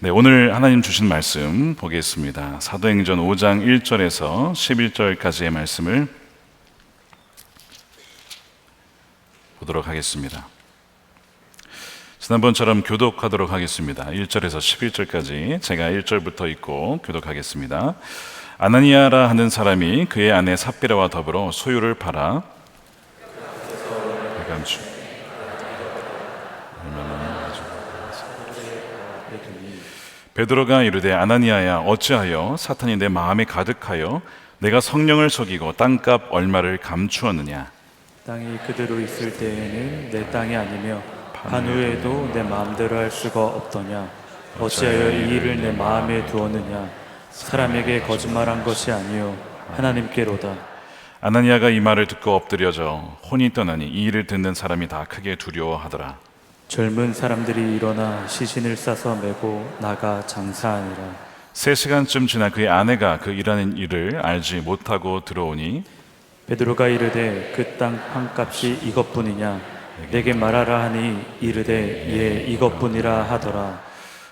네, 오늘 하나님 주신 말씀 보겠습니다. 사도행전 5장 1절에서 11절까지의 말씀을 보도록 하겠습니다. 지난번처럼 교독하도록 하겠습니다. 1절에서 11절까지 제가 1절부터 읽고 교독하겠습니다. 아나니아라 하는 사람이 그의 아내 삽비라와 더불어 소유를 팔아 베드로가 이르되 아나니아야, 어찌하여 사탄이 내 마음에 가득하여 내가 성령을 속이고 땅값 얼마를 감추었느냐? 땅이 그대로 있을 때에는 내 땅이 아니며 반 후에도 내 마음대로 할 수가 없더냐? 어찌하여 이 일을 내 마음에 두었느냐? 사람에게 거짓말한 것이 아니요 하나님께로다. 아나니아가 이 말을 듣고 엎드려져 혼이 떠나니 이 일을 듣는 사람이 다 크게 두려워하더라. 젊은 사람들이 일어나 시신을 싸서 메고 나가 장사하니라. 3시간쯤 지나 그의 아내가 그 일하는 일을 알지 못하고 들어오니 베드로가 이르되 그 땅 판값이 이것뿐이냐? 내게 말하라 하니 이르되 예 이것뿐이라 하더라.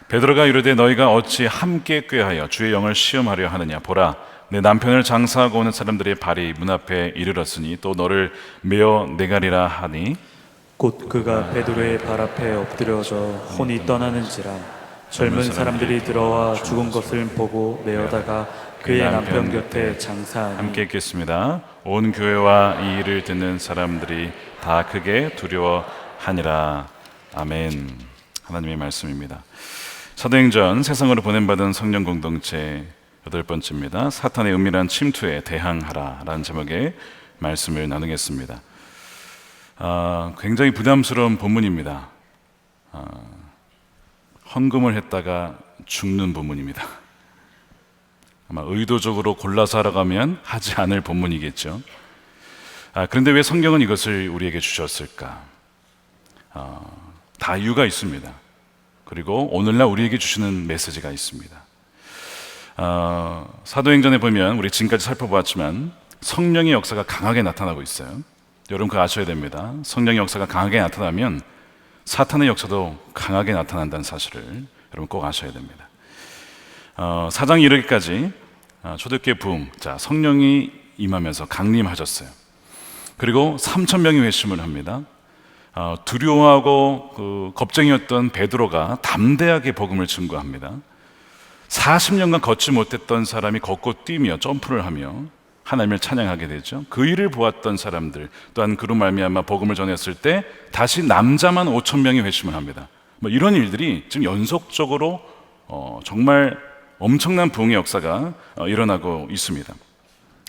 베드로가 이르되 너희가 어찌 함께 꾀하여 주의 영을 시험하려 하느냐? 보라, 내 남편을 장사하고 오는 사람들의 발이 문 앞에 이르렀으니 또 너를 메어 내가리라 하니 곧 그가 베드로의 발 앞에 엎드려져 혼이 떠나는지라. 젊은 사람들이 들어와 죽은 것을 보고 메어다가 그의 남편 곁에 장사하니. 함께 읽겠습니다. 온 교회와 이 일을 듣는 사람들이 다 크게 두려워하니라. 아멘. 하나님의 말씀입니다. 사도행전 세상으로 보냄받은 성령 공동체 8번째입니다. 사탄의 은밀한 침투에 대항하라 라는 제목의 말씀을 나누겠습니다. 굉장히 부담스러운 본문입니다. 헌금을 했다가 죽는 본문입니다. 아마 의도적으로 골라서 하러 가면 하지 않을 본문이겠죠. 그런데 왜 성경은 이것을 우리에게 주셨을까? 다 이유가 있습니다. 그리고 오늘날 우리에게 주시는 메시지가 있습니다. 사도행전에 보면 우리 지금까지 살펴보았지만 성령의 역사가 강하게 나타나고 있어요. 여러분 그거 아셔야 됩니다. 성령의 역사가 강하게 나타나면 사탄의 역사도 강하게 나타난다는 사실을 여러분 꼭 아셔야 됩니다. 4장 이르기까지 초대교회 부흥, 성령이 임하면서 강림하셨어요. 그리고 3,000명이 회심을 합니다. 두려워하고 겁쟁이였던 베드로가 담대하게 복음을 증거합니다. 40년간 걷지 못했던 사람이 걷고 뛰며 점프를 하며 하나님을 찬양하게 되죠. 그 일을 보았던 사람들 또한 그로 말미암아 복음을 전했을 때 다시 남자만 5,000명이 회심을 합니다. 이런 일들이 지금 연속적으로 정말 엄청난 부흥의 역사가 일어나고 있습니다.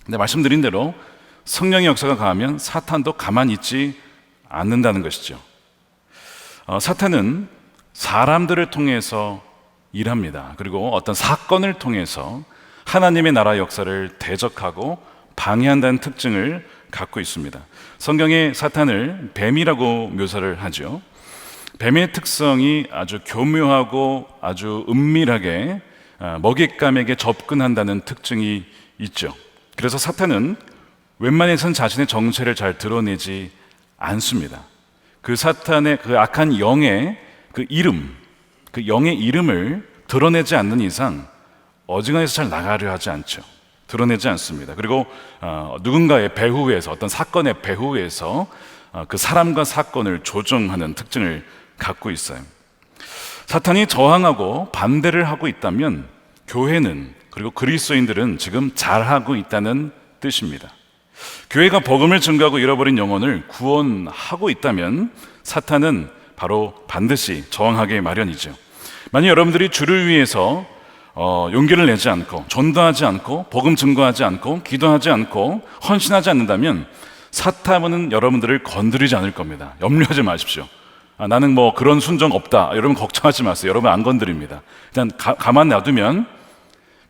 근데 말씀드린 대로 성령의 역사가 강하면 사탄도 가만히 있지 않는다는 것이죠. 사탄은 사람들을 통해서 일합니다. 그리고 어떤 사건을 통해서 하나님의 나라 역사를 대적하고 방해한다는 특징을 갖고 있습니다. 성경에 사탄을 뱀이라고 묘사를 하죠. 뱀의 특성이 아주 교묘하고 아주 은밀하게 먹잇감에게 접근한다는 특징이 있죠. 그래서 사탄은 웬만해선 자신의 정체를 잘 드러내지 않습니다. 그 사탄의 그 악한 영의 그 이름, 그 영의 이름을 드러내지 않는 이상 어지간해서 잘 나가려 하지 않죠. 드러내지 않습니다. 그리고 누군가의 배후에서, 어떤 사건의 배후에서 그 사람과 사건을 조종하는 특징을 갖고 있어요. 사탄이 저항하고 반대를 하고 있다면 교회는, 그리고 그리스도인들은 지금 잘하고 있다는 뜻입니다. 교회가 복음을 증거하고 잃어버린 영혼을 구원하고 있다면 사탄은 바로 반드시 저항하게 마련이죠. 만약 여러분들이 주를 위해서 용기를 내지 않고 전도하지 않고 복음 증거하지 않고 기도하지 않고 헌신하지 않는다면 사탄은 여러분들을 건드리지 않을 겁니다. 염려하지 마십시오. 나는 그런 순종 없다, 여러분 걱정하지 마세요. 여러분 안 건드립니다. 일단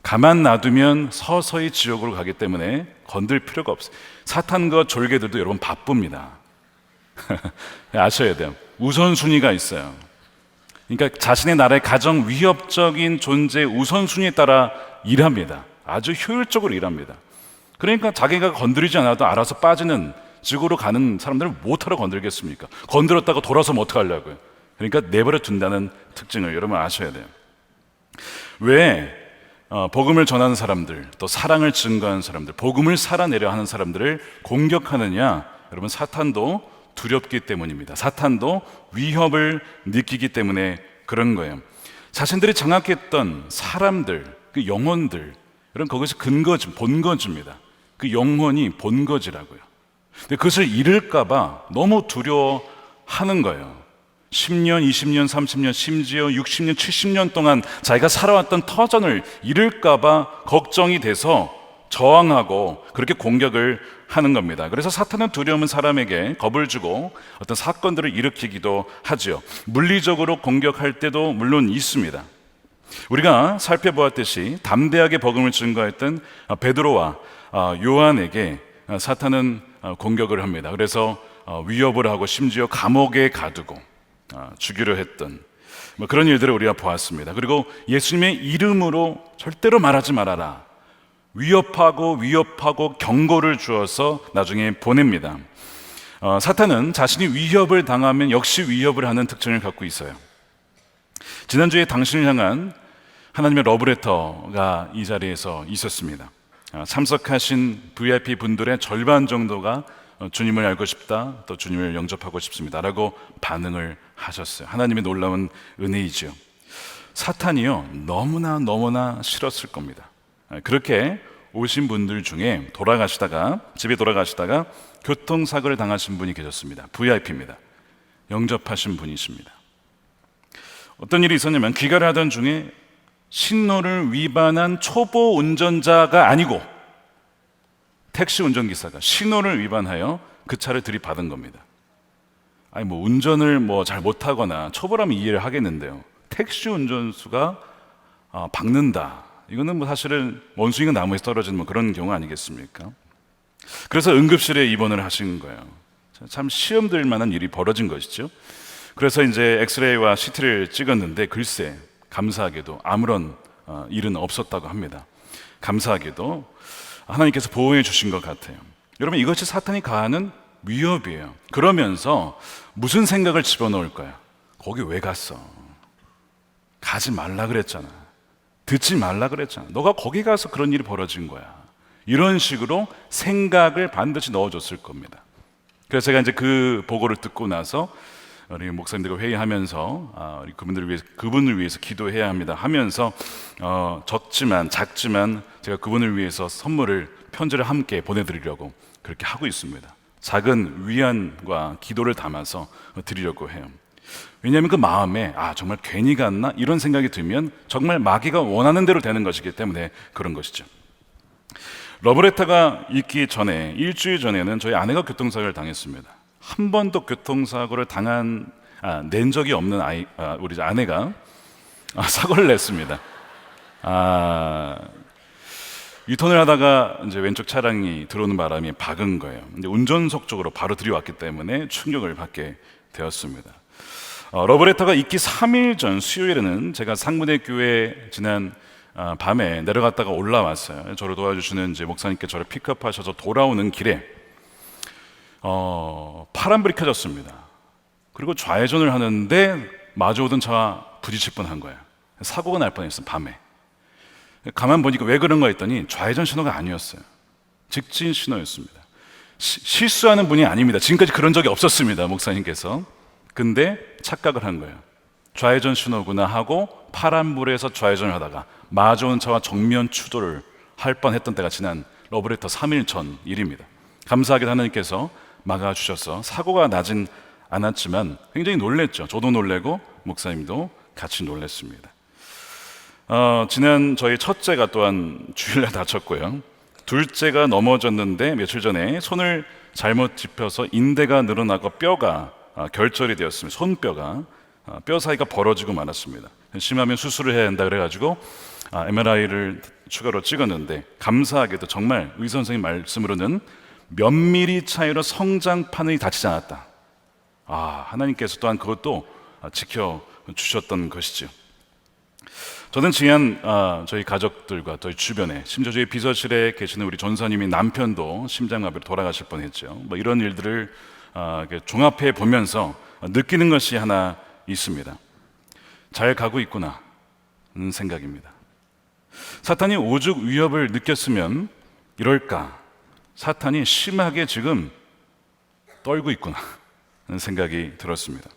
가만 놔두면 서서히 지옥으로 가기 때문에 건들 필요가 없어요. 사탄과 졸개들도 여러분 바쁩니다. 아셔야 돼요. 우선순위가 있어요. 그러니까 자신의 나라의 가장 위협적인 존재의 우선순위에 따라 일합니다. 아주 효율적으로 일합니다. 그러니까 자기가 건드리지 않아도 알아서 빠지는 지구로 가는 사람들을 못하러 건들겠습니까? 건드렸다가 돌아서면 어떡하려고요? 그러니까 내버려 둔다는 특징을 여러분 아셔야 돼요. 왜 복음을 전하는 사람들, 또 사랑을 증거하는 사람들, 복음을 살아내려 하는 사람들을 공격하느냐? 여러분, 사탄도 두렵기 때문입니다. 사탄도 위협을 느끼기 때문에 그런 거예요. 자신들이 장악했던 사람들, 그 영혼들, 여러분, 거기서 근거지, 본거지입니다. 그 영혼이 본거지라고요. 근데 그것을 잃을까봐 너무 두려워하는 거예요. 10년, 20년, 30년, 심지어 60년, 70년 동안 자기가 살아왔던 터전을 잃을까봐 걱정이 돼서 저항하고 그렇게 공격을 하는 겁니다. 그래서 사탄은 두려움은 사람에게 겁을 주고 어떤 사건들을 일으키기도 하죠. 물리적으로 공격할 때도 물론 있습니다. 우리가 살펴보았듯이 담대하게 복음을 증거했던 베드로와 요한에게 사탄은 공격을 합니다. 그래서 위협을 하고 심지어 감옥에 가두고 죽이려 했던 그런 일들을 우리가 보았습니다. 그리고 예수님의 이름으로 절대로 말하지 말아라, 위협하고 경고를 주어서 나중에 보냅니다. 사탄은 자신이 위협을 당하면 역시 위협을 하는 특징을 갖고 있어요. 지난주에 당신을 향한 하나님의 러브레터가 이 자리에서 있었습니다. 참석하신 VIP 분들의 절반 정도가 주님을 알고 싶다, 또 주님을 영접하고 싶습니다 라고 반응을 하셨어요. 하나님의 놀라운 은혜이죠. 사탄이요, 너무나 싫었을 겁니다. 그렇게 오신 분들 중에 집에 돌아가시다가 교통사고를 당하신 분이 계셨습니다. VIP입니다. 영접하신 분이십니다. 어떤 일이 있었냐면, 귀가를 하던 중에 신호를 위반한 초보 운전자가 아니고 택시 운전기사가 신호를 위반하여 그 차를 들이받은 겁니다. 아니, 운전을 잘 못하거나 초보라면 이해를 하겠는데요, 택시 운전수가 박는다, 이거는 사실은 원숭이가 나무에서 떨어지는 그런 경우 아니겠습니까? 그래서 응급실에 입원을 하신 거예요. 참 시험 들 만한 일이 벌어진 것이죠. 그래서 이제 엑스레이와 CT를 찍었는데 글쎄, 감사하게도 아무런 일은 없었다고 합니다. 감사하게도 하나님께서 보호해 주신 것 같아요. 여러분, 이것이 사탄이 가하는 위협이에요. 그러면서 무슨 생각을 집어넣을 거야? 거기 왜 갔어? 가지 말라 그랬잖아. 듣지 말라 그랬잖아. 너가 거기 가서 그런 일이 벌어진 거야. 이런 식으로 생각을 반드시 넣어줬을 겁니다. 그래서 제가 이제 그 보고를 듣고 나서 우리 목사님들과 회의하면서 우리 그분을 위해서 기도해야 합니다 하면서 작지만 제가 그분을 위해서 편지를 함께 보내드리려고 그렇게 하고 있습니다. 작은 위안과 기도를 담아서 드리려고 해요. 왜냐하면 그 마음에 정말 괜히 갔나? 이런 생각이 들면 정말 마귀가 원하는 대로 되는 것이기 때문에 그런 것이죠. 러브레터가 있기 전에 일주일 전에는 저희 아내가 교통사고를 당했습니다. 한 번도 교통사고를 낸 적이 없는 우리 아내가 사고를 냈습니다. 유턴을 하다가 이제 왼쪽 차량이 들어오는 바람에 박은 거예요. 근데 운전석 쪽으로 바로 들이왔기 때문에 충격을 받게 되었습니다. 러브레터가 있기 3일 전 수요일에는 제가 상무대 교회 지난 밤에 내려갔다가 올라왔어요. 저를 도와주시는 이제 목사님께 저를 픽업하셔서 돌아오는 길에 파란불이 켜졌습니다. 그리고 좌회전을 하는데 마주오던 차와 부딪힐 뻔한 거예요. 사고가 날 뻔했어요. 밤에. 가만 보니까 왜 그런가 했더니 좌회전 신호가 아니었어요. 직진 신호였습니다. 실수하는 분이 아닙니다. 지금까지 그런 적이 없었습니다, 목사님께서. 근데 착각을 한 거예요. 좌회전 신호구나 하고 파란불에서 좌회전을 하다가 마주오는 차와 정면 추돌을 할 뻔했던 때가 지난 러브레터 3일 전 일입니다. 감사하게 하나님께서 막아주셔서 사고가 나진 않았지만 굉장히 놀랬죠. 저도 놀래고 목사님도 같이 놀랬습니다. 지난 저희 첫째가 또한 주일날 다쳤고요. 둘째가 넘어졌는데 며칠 전에 손을 잘못 짚어서 인대가 늘어나고 뼈가 결절이 되었습니다. 손뼈가 뼈 사이가 벌어지고 말았습니다. 심하면 수술을 해야 한다 그래가지고 MRI를 추가로 찍었는데 감사하게도 정말 의사 선생님 말씀으로는 몇 미리 차이로 성장판이 다치지 않았다. 하나님께서 또한 그것도 지켜주셨던 것이죠. 저는 지난 저희 가족들과 저희 주변에 심지어 저희 비서실에 계시는 우리 전사님이 남편도 심장마비로 돌아가실 뻔했죠. 이런 일들을 종합해 보면서 느끼는 것이 하나 있습니다. 잘 가고 있구나 하는 생각입니다. 사탄이 오죽 위협을 느꼈으면 이럴까? 사탄이 심하게 지금 떨고 있구나 하는 생각이 들었습니다.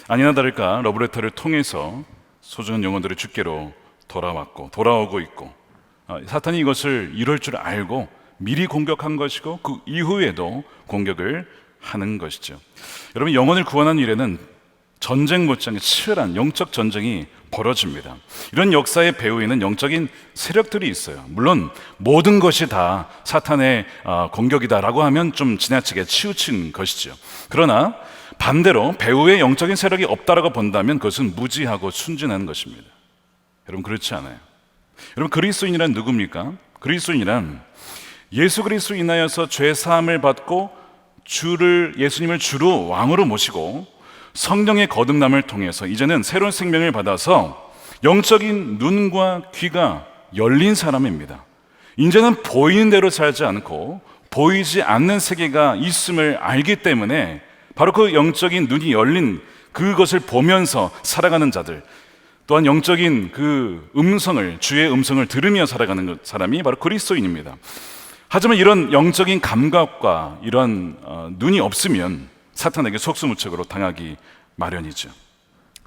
아니나 다를까 러브레터를 통해서 소중한 영혼들이 주께로 돌아오고 있고, 사탄이 이것을 이럴 줄 알고 미리 공격한 것이고 그 이후에도 공격을 하는 것이죠. 여러분, 영혼을 구원하는 일에는 전쟁 못지않게 치열한 영적 전쟁이 벌어집니다. 이런 역사의 배후에는 영적인 세력들이 있어요. 물론 모든 것이 다 사탄의 공격이다라고 하면 좀 지나치게 치우친 것이죠. 그러나 반대로 배후에 영적인 세력이 없다라고 본다면 그것은 무지하고 순진한 것입니다. 여러분, 그렇지 않아요. 여러분, 그리스도인이란 누굽니까? 그리스도인이란 예수 그리스도 인하여서 죄 사함을 받고 예수님을 주로 왕으로 모시고 성령의 거듭남을 통해서 이제는 새로운 생명을 받아서 영적인 눈과 귀가 열린 사람입니다. 이제는 보이는 대로 살지 않고 보이지 않는 세계가 있음을 알기 때문에 바로 그 영적인 눈이 열린 그것을 보면서 살아가는 자들, 또한 영적인 그 주의 음성을 들으며 살아가는 사람이 바로 그리스도인입니다. 하지만 이런 영적인 감각과 이런 눈이 없으면 사탄에게 속수무책으로 당하기 마련이죠.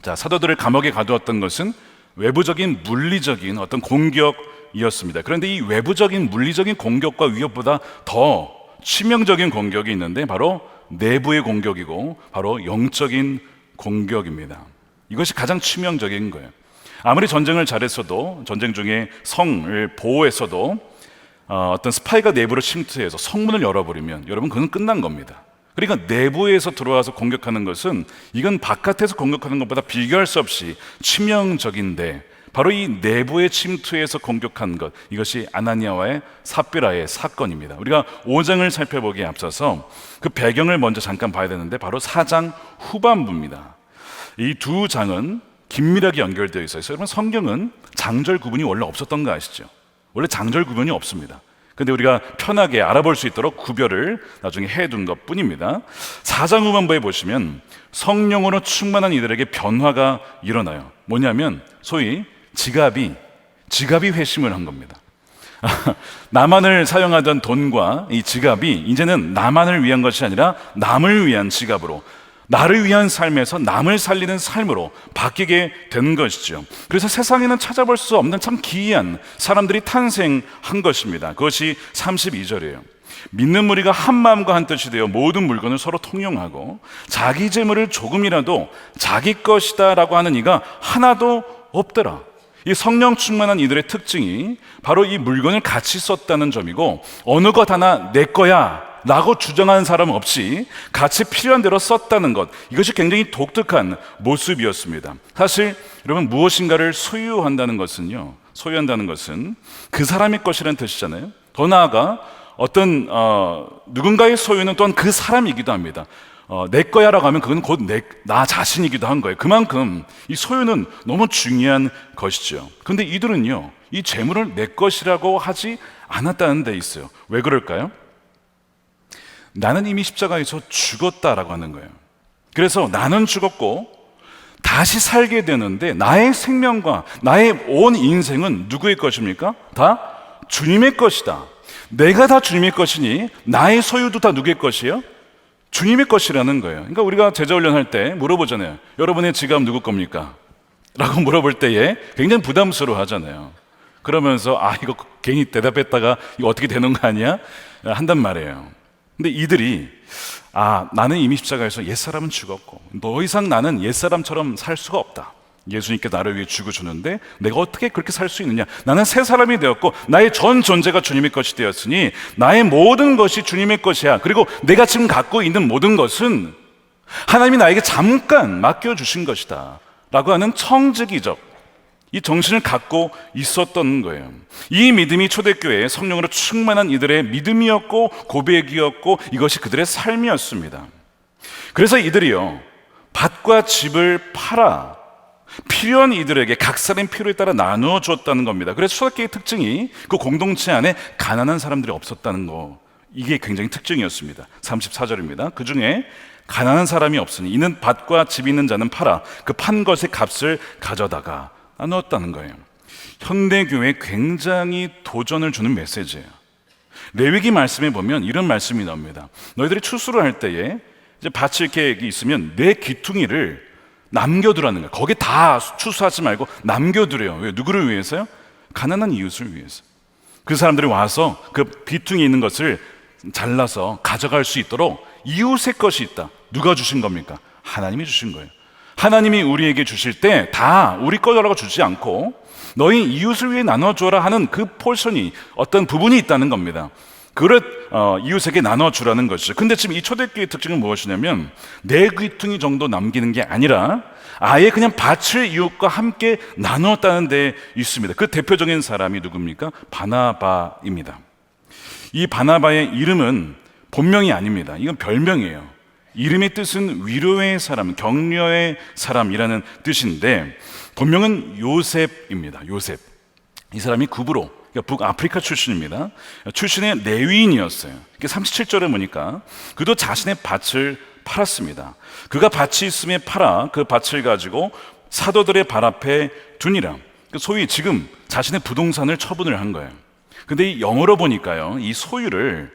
자, 사도들을 감옥에 가두었던 것은 외부적인 물리적인 어떤 공격이었습니다. 그런데 이 외부적인 물리적인 공격과 위협보다 더 치명적인 공격이 있는데 바로 내부의 공격이고 바로 영적인 공격입니다. 이것이 가장 치명적인 거예요. 아무리 전쟁을 잘했어도, 전쟁 중에 성을 보호했어도 어떤 스파이가 내부로 침투해서 성문을 열어버리면 여러분, 그건 끝난 겁니다. 그러니까 내부에서 들어와서 공격하는 것은 이건 바깥에서 공격하는 것보다 비교할 수 없이 치명적인데 바로 이 내부의 침투에서 공격한 것, 이것이 아나니아와의 삽비라의 사건입니다. 우리가 5장을 살펴보기에 앞서서 그 배경을 먼저 잠깐 봐야 되는데 바로 4장 후반부입니다. 이 두 장은 긴밀하게 연결되어 있어요. 여러분, 성경은 장절 구분이 원래 없었던 거 아시죠? 원래 장절 구분이 없습니다. 근데 우리가 편하게 알아볼 수 있도록 구별을 나중에 해둔 것 뿐입니다. 4장 후반부에 보시면 성령으로 충만한 이들에게 변화가 일어나요. 뭐냐면 소위 지갑이 회심을 한 겁니다. 나만을 사용하던 돈과 이 지갑이 이제는 나만을 위한 것이 아니라 남을 위한 지갑으로, 나를 위한 삶에서 남을 살리는 삶으로 바뀌게 된 것이죠. 그래서 세상에는 찾아볼 수 없는 참 기이한 사람들이 탄생한 것입니다. 그것이 32절이에요. 믿는 무리가 한 마음과 한 뜻이 되어 모든 물건을 서로 통용하고 자기 재물을 조금이라도 자기 것이다 라고 하는 이가 하나도 없더라. 이 성령 충만한 이들의 특징이 바로 이 물건을 같이 썼다는 점이고, 어느 것 하나 내 거야 라고 주장하는 사람 없이 같이 필요한 대로 썼다는 것, 이것이 굉장히 독특한 모습이었습니다. 사실 여러분, 무엇인가를 소유한다는 것은 그 사람의 것이라는 뜻이잖아요. 더 나아가 어떤 누군가의 소유는 또한 그 사람이기도 합니다. 내 거야라고 하면 그건 곧 나 자신이기도 한 거예요. 그만큼 이 소유는 너무 중요한 것이죠. 그런데 이들은요, 이 재물을 내 것이라고 하지 않았다는 데 있어요. 왜 그럴까요? 나는 이미 십자가에서 죽었다라고 하는 거예요. 그래서 나는 죽었고 다시 살게 되는데 나의 생명과 나의 온 인생은 누구의 것입니까? 다 주님의 것이다. 내가 다 주님의 것이니 나의 소유도 다 누구의 것이에요? 주님의 것이라는 거예요. 그러니까 우리가 제자훈련할 때 물어보잖아요. 여러분의 지갑 누구 겁니까? 라고 물어볼 때에 굉장히 부담스러워 하잖아요. 그러면서 이거 괜히 대답했다가 이거 어떻게 되는 거 아니야? 한단 말이에요. 근데 이들이 나는 이미 십자가에서 옛사람은 죽었고 더 이상 나는 옛사람처럼 살 수가 없다. 예수님께 나를 위해 죽어주는데 내가 어떻게 그렇게 살 수 있느냐? 나는 새 사람이 되었고 나의 전 존재가 주님의 것이 되었으니 나의 모든 것이 주님의 것이야. 그리고 내가 지금 갖고 있는 모든 것은 하나님이 나에게 잠깐 맡겨주신 것이다 라고 하는 청지기적 이 정신을 갖고 있었던 거예요. 이 믿음이 초대교회의 성령으로 충만한 이들의 믿음이었고 고백이었고 이것이 그들의 삶이었습니다. 그래서 이들이요, 밭과 집을 팔아 필요한 이들에게 각 사람의 필요에 따라 나누어 주었다는 겁니다. 그래서 초대교회의 특징이 그 공동체 안에 가난한 사람들이 없었다는 거, 이게 굉장히 특징이었습니다. 34절입니다. 그 중에 가난한 사람이 없으니 이는 밭과 집 있는 자는 팔아 그 판 것의 값을 가져다가 나누었다는 거예요. 현대교회에 굉장히 도전을 주는 메시지예요. 레위기 말씀에 보면 이런 말씀이 나옵니다. 너희들이 추수를 할 때에 이제 밭이 이렇게 있으면 내 귀퉁이를 남겨두라는 거예요. 거기 다 추수하지 말고 남겨두래요. 왜? 누구를 위해서요? 가난한 이웃을 위해서. 그 사람들이 와서 그 귀퉁이 있는 것을 잘라서 가져갈 수 있도록 이웃의 것이 있다. 누가 주신 겁니까? 하나님이 주신 거예요. 하나님이 우리에게 주실 때 다 우리 거라고 주지 않고 너희 이웃을 위해 나눠주라 하는 그 포션이 어떤 부분이 있다는 겁니다. 그걸 이웃에게 나눠주라는 것이죠. 근데 지금 이 초대교회의 특징은 무엇이냐면 내 귀퉁이 정도 남기는 게 아니라 아예 그냥 밭을 이웃과 함께 나누었다는 데 있습니다. 그 대표적인 사람이 누굽니까? 바나바입니다. 이 바나바의 이름은 본명이 아닙니다. 이건 별명이에요. 이름의 뜻은 위로의 사람, 격려의 사람이라는 뜻인데 본명은 요셉입니다. 요셉. 이 사람이 구브로, 그러니까 북아프리카 출신입니다. 출신의 레위인이었어요. 37절에 보니까 그도 자신의 밭을 팔았습니다. 그가 밭이 있음에 팔아 그 밭을 가지고 사도들의 발 앞에 두니라. 소위 지금 자신의 부동산을 처분을 한 거예요. 근데 이 영어로 보니까요, 이 소유를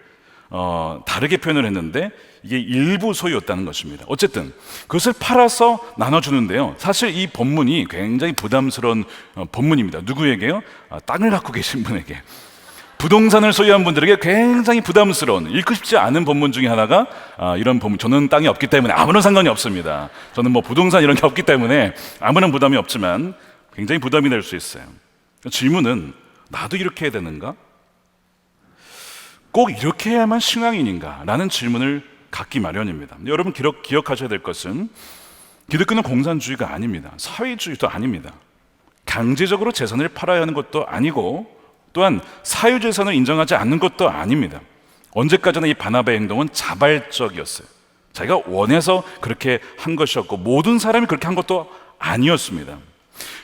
다르게 표현을 했는데 이게 일부 소유였다는 것입니다. 어쨌든 그것을 팔아서 나눠주는데요, 사실 이 본문이 굉장히 부담스러운 본문입니다. 누구에게요? 땅을 갖고 계신 분에게, 부동산을 소유한 분들에게 굉장히 부담스러운, 읽고 싶지 않은 본문 중에 하나가 이런 본문. 저는 땅이 없기 때문에 아무런 상관이 없습니다. 저는 뭐 부동산 이런 게 없기 때문에 아무런 부담이 없지만 굉장히 부담이 될 수 있어요. 질문은 나도 이렇게 해야 되는가? 꼭 이렇게 해야만 신앙인인가? 라는 질문을 갖기 마련입니다. 여러분 기억하셔야 될 것은 기독교는 공산주의가 아닙니다. 사회주의도 아닙니다. 강제적으로 재산을 팔아야 하는 것도 아니고 또한 사유재산을 인정하지 않는 것도 아닙니다. 언제까지나 이 바나바의 행동은 자발적이었어요. 자기가 원해서 그렇게 한 것이었고 모든 사람이 그렇게 한 것도 아니었습니다.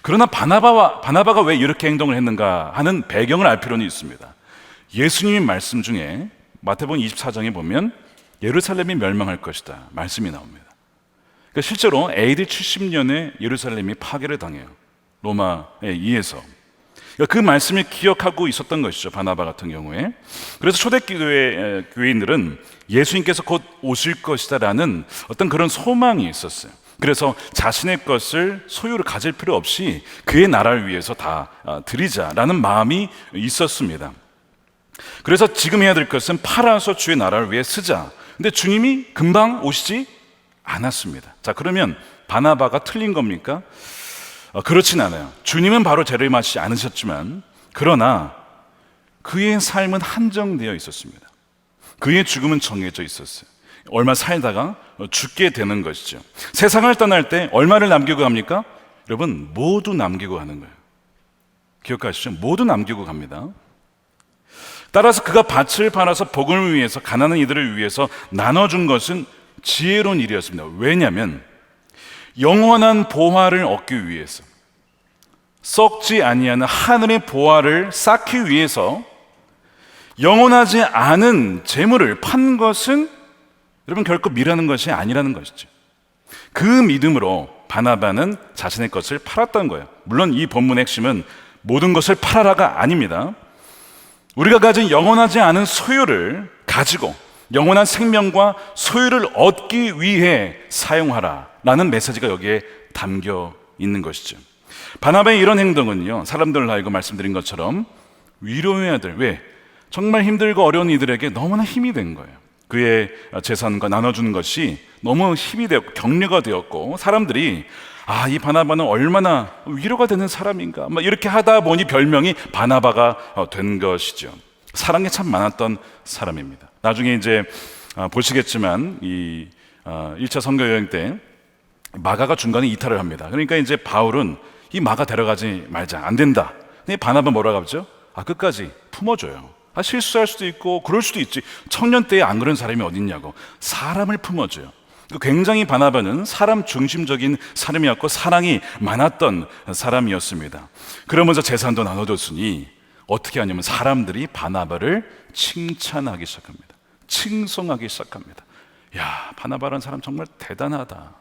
그러나 바나바가 왜 이렇게 행동을 했는가 하는 배경을 알 필요는 있습니다. 예수님의 말씀 중에 마태복음 24장에 보면 예루살렘이 멸망할 것이다 말씀이 나옵니다. 그러니까 실제로 AD 70년에 예루살렘이 파괴를 당해요. 로마에 의해서. 그러니까 그 말씀을 기억하고 있었던 것이죠, 바나바 같은 경우에. 그래서 초대교회 교인들은 예수님께서 곧 오실 것이다라는 어떤 그런 소망이 있었어요. 그래서 자신의 것을 소유를 가질 필요 없이 그의 나라를 위해서 다 드리자라는 마음이 있었습니다. 그래서 지금 해야 될 것은 팔아서 주의 나라를 위해 쓰자. 근데 주님이 금방 오시지 않았습니다. 자, 그러면 바나바가 틀린 겁니까? 그렇진 않아요. 주님은 바로 재림하시지 않으셨지만 그러나 그의 삶은 한정되어 있었습니다. 그의 죽음은 정해져 있었어요. 얼마 살다가 죽게 되는 것이죠. 세상을 떠날 때 얼마를 남기고 갑니까? 여러분, 모두 남기고 가는 거예요. 기억하시죠? 모두 남기고 갑니다. 따라서 그가 밭을 팔아서 복음을 위해서, 가난한 이들을 위해서 나눠준 것은 지혜로운 일이었습니다. 왜냐하면 영원한 보화를 얻기 위해서, 썩지 아니하는 하늘의 보화를 쌓기 위해서 영원하지 않은 재물을 판 것은 여러분 결코 미라는 것이 아니라는 것이죠. 그 믿음으로 바나바는 자신의 것을 팔았던 거예요. 물론 이 본문의 핵심은 모든 것을 팔아라가 아닙니다. 우리가 가진 영원하지 않은 소유를 가지고 영원한 생명과 소유를 얻기 위해 사용하라라는 메시지가 여기에 담겨 있는 것이죠. 바나바의 이런 행동은요, 사람들을 알고 말씀드린 것처럼 위로해야 될, 왜? 정말 힘들고 어려운 이들에게 너무나 힘이 된 거예요. 그의 재산과 나눠주는 것이 너무 힘이 되었고 격려가 되었고, 사람들이 이 바나바는 얼마나 위로가 되는 사람인가, 이렇게 하다 보니 별명이 바나바가 된 것이죠. 사랑이 참 많았던 사람입니다. 나중에 이제 보시겠지만 이 1차 선교 여행 때 마가가 중간에 이탈을 합니다. 그러니까 이제 바울은 이 마가 데려가지 말자, 안 된다. 근데 바나바 뭐라고 하죠? 끝까지 품어줘요. 실수할 수도 있고 그럴 수도 있지. 청년 때에 안 그런 사람이 어딨냐고. 사람을 품어줘요. 굉장히 바나바는 사람 중심적인 사람이었고 사랑이 많았던 사람이었습니다. 그러면서 재산도 나눠줬으니 어떻게 하냐면 사람들이 바나바를 칭찬하기 시작합니다. 칭송하기 시작합니다. 야, 바나바라는 사람 정말 대단하다.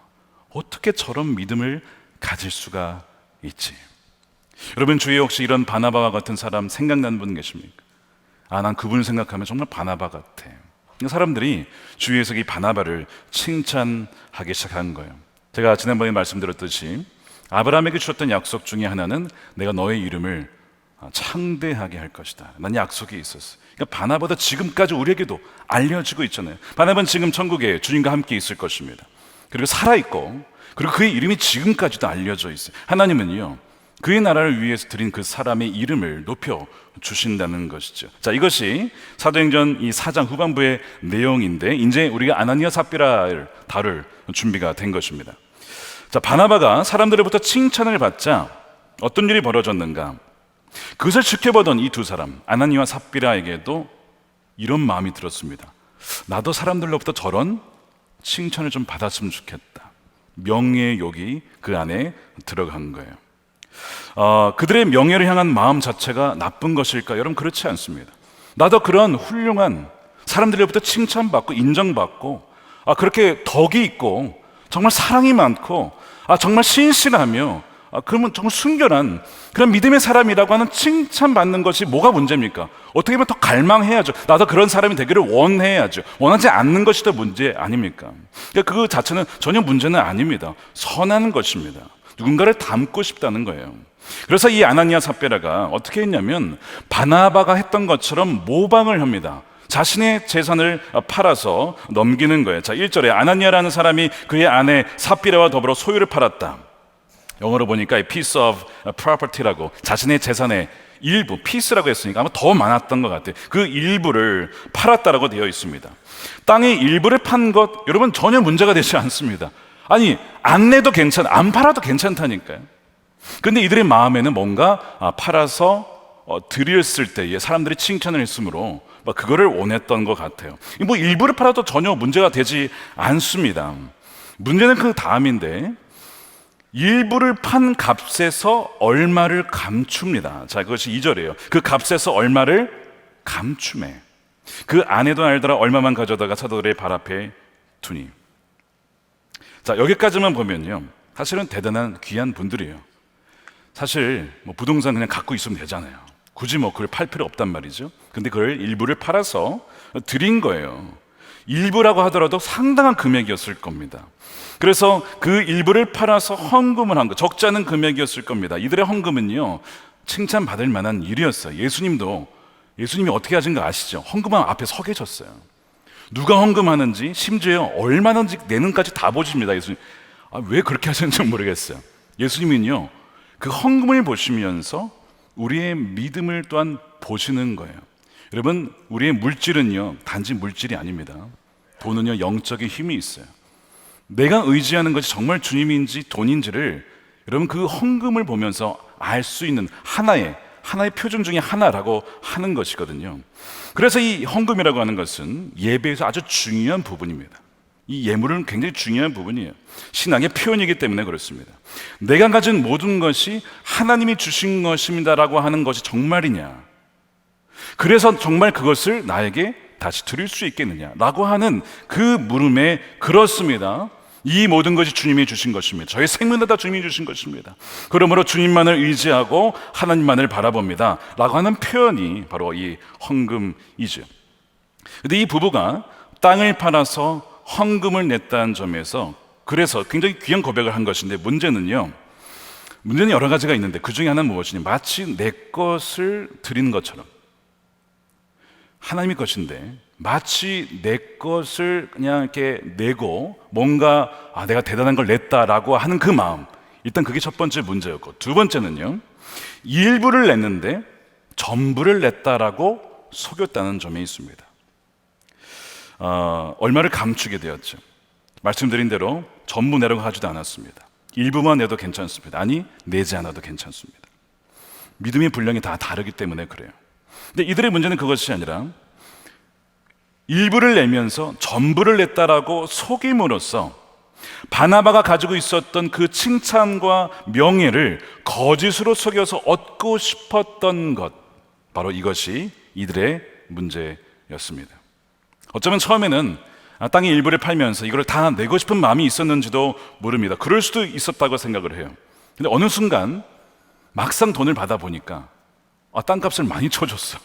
어떻게 저런 믿음을 가질 수가 있지? 여러분 주위에 혹시 이런 바나바와 같은 사람 생각나는 분 계십니까? 난 그분을 생각하면 정말 바나바 같아. 사람들이 주위에서 이 바나바를 칭찬하기 시작한 거예요. 제가 지난번에 말씀드렸듯이 아브라함에게 주셨던 약속 중에 하나는 내가 너의 이름을 창대하게 할 것이다 라는 약속이 있었어요. 그러니까 바나바도 지금까지 우리에게도 알려지고 있잖아요. 바나바는 지금 천국에 주님과 함께 있을 것입니다. 그리고 살아있고, 그리고 그의 이름이 지금까지도 알려져 있어요. 하나님은요, 그의 나라를 위해서 드린 그 사람의 이름을 높여 주신다는 것이죠. 자, 이것이 사도행전 이 4장 후반부의 내용인데, 이제 우리가 아나니아 삽비라를 다룰 준비가 된 것입니다. 자, 바나바가 사람들로부터 칭찬을 받자 어떤 일이 벌어졌는가? 그것을 지켜보던 이 두 사람, 아나니아와 삽비라에게도 이런 마음이 들었습니다. 나도 사람들로부터 저런 칭찬을 좀 받았으면 좋겠다. 명예의 욕이 그 안에 들어간 거예요. 그들의 명예를 향한 마음 자체가 나쁜 것일까? 여러분, 그렇지 않습니다. 나도 그런 훌륭한 사람들로부터 칭찬받고 인정받고, 그렇게 덕이 있고 정말 사랑이 많고, 정말 신실하며, 그러면 정말 순결한 그런 믿음의 사람이라고 하는 칭찬받는 것이 뭐가 문제입니까? 어떻게 보면 더 갈망해야죠. 나도 그런 사람이 되기를 원해야죠. 원하지 않는 것이 더 문제 아닙니까? 그러니까 그 자체는 전혀 문제는 아닙니다. 선한 것입니다. 누군가를 닮고 싶다는 거예요. 그래서 이 아나니아 삽비라가 어떻게 했냐면 바나바가 했던 것처럼 모방을 합니다. 자신의 재산을 팔아서 넘기는 거예요. 자, 1절에 아나니아라는 사람이 그의 아내 삽비라와 더불어 소유를 팔았다. 영어로 보니까 piece of property라고, 자신의 재산의 일부, piece라고 했으니까 아마 더 많았던 것 같아요. 그 일부를 팔았다라고 되어 있습니다. 땅의 일부를 판 것, 여러분 전혀 문제가 되지 않습니다. 안 내도 안 팔아도 괜찮다니까요. 그런데 이들의 마음에는 뭔가 팔아서 드렸을 때에 사람들이 칭찬을 했으므로 그거를 원했던 것 같아요. 일부를 팔아도 전혀 문제가 되지 않습니다. 문제는 그 다음인데, 일부를 판 값에서 얼마를 감춥니다. 자, 그것이 2절이에요. 그 값에서 얼마를 감춤해. 그 아내도 알더라 얼마만 가져다가 사도들의 발 앞에 두니. 자, 여기까지만 보면요, 사실은 대단한 귀한 분들이에요. 사실 부동산 그냥 갖고 있으면 되잖아요. 굳이 그걸 팔 필요 없단 말이죠. 근데 그걸 일부를 팔아서 드린 거예요. 일부라고 하더라도 상당한 금액이었을 겁니다. 그래서 그 일부를 팔아서 헌금을 한 거, 적지 않은 금액이었을 겁니다. 이들의 헌금은요, 칭찬받을 만한 일이었어요. 예수님이 어떻게 하신 거 아시죠? 헌금함 앞에 서 계셨어요. 누가 헌금하는지, 심지어 얼마든지 내는까지 다 보십니다. 예수님. 왜 그렇게 하셨는지 모르겠어요. 예수님은요, 그 헌금을 보시면서 우리의 믿음을 또한 보시는 거예요. 여러분, 우리의 물질은요, 단지 물질이 아닙니다. 돈은요, 영적인 힘이 있어요. 내가 의지하는 것이 정말 주님인지 돈인지를 여러분 그 헌금을 보면서 알 수 있는 하나의 표준 중에 하나라고 하는 것이거든요. 그래서 이 헌금이라고 하는 것은 예배에서 아주 중요한 부분입니다. 이 예물은 굉장히 중요한 부분이에요. 신앙의 표현이기 때문에 그렇습니다. 내가 가진 모든 것이 하나님이 주신 것입니다라고 하는 것이 정말이냐, 그래서 정말 그것을 나에게 다시 드릴 수 있겠느냐라고 하는 그 물음에 그렇습니다. 이 모든 것이 주님이 주신 것입니다. 저희 생명도 다 주님이 주신 것입니다. 그러므로 주님만을 의지하고 하나님만을 바라봅니다 라고 하는 표현이 바로 이 헌금이죠. 근데 이 부부가 땅을 팔아서 헌금을 냈다는 점에서 그래서 굉장히 귀한 고백을 한 것인데, 문제는 여러 가지가 있는데 그 중에 하나는 무엇이냐, 마치 내 것을 드리는 것처럼, 하나님의 것인데 마치 내 것을 그냥 이렇게 내고 뭔가 내가 대단한 걸 냈다라고 하는 그 마음, 일단 그게 첫 번째 문제였고, 두 번째는요, 일부를 냈는데 전부를 냈다라고 속였다는 점에 있습니다. 얼마를 감추게 되었죠. 말씀드린 대로 전부 내라고 하지도 않았습니다. 일부만 내도 괜찮습니다. 내지 않아도 괜찮습니다. 믿음의 분량이 다 다르기 때문에 그래요. 근데 이들의 문제는 그것이 아니라 일부를 내면서 전부를 냈다라고 속임으로써 바나바가 가지고 있었던 그 칭찬과 명예를 거짓으로 속여서 얻고 싶었던 것, 바로 이것이 이들의 문제였습니다. 어쩌면 처음에는 땅의 일부를 팔면서 이걸 다 내고 싶은 마음이 있었는지도 모릅니다. 그럴 수도 있었다고 생각을 해요. 근데 어느 순간 막상 돈을 받아보니까 땅값을 많이 쳐줬어.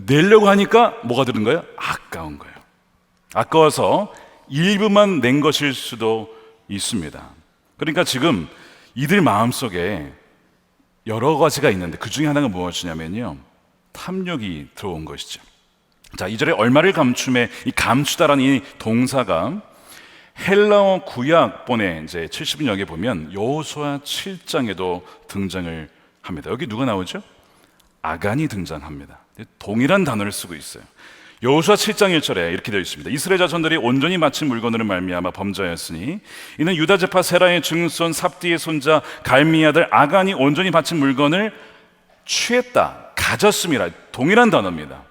내려고 하니까 뭐가 드는 거예요? 아까운 거예요. 아까워서 일부만 낸 것일 수도 있습니다. 그러니까 지금 이들 마음속에 여러 가지가 있는데 그 중에 하나가 무엇이냐면요, 탐욕이 들어온 것이죠. 자, 2절에 얼마를 감춤에 이 감추다라는 이 동사가 헬라어 구약본의 이제 70인역에 보면 여호수아 7장에도 등장을 합니다. 여기 누가 나오죠? 아간이 등장합니다. 동일한 단어를 쓰고 있어요. 여호수아 7장 1절에 이렇게 되어 있습니다. 이스라엘 자손들이 온전히 바친 물건으로 말미암아 범죄하였으니 이는 유다 지파 세라의 증손 삽디의 손자 갈미의 아들 아간이 온전히 바친 물건을 취했다, 가졌음이라. 동일한 단어입니다.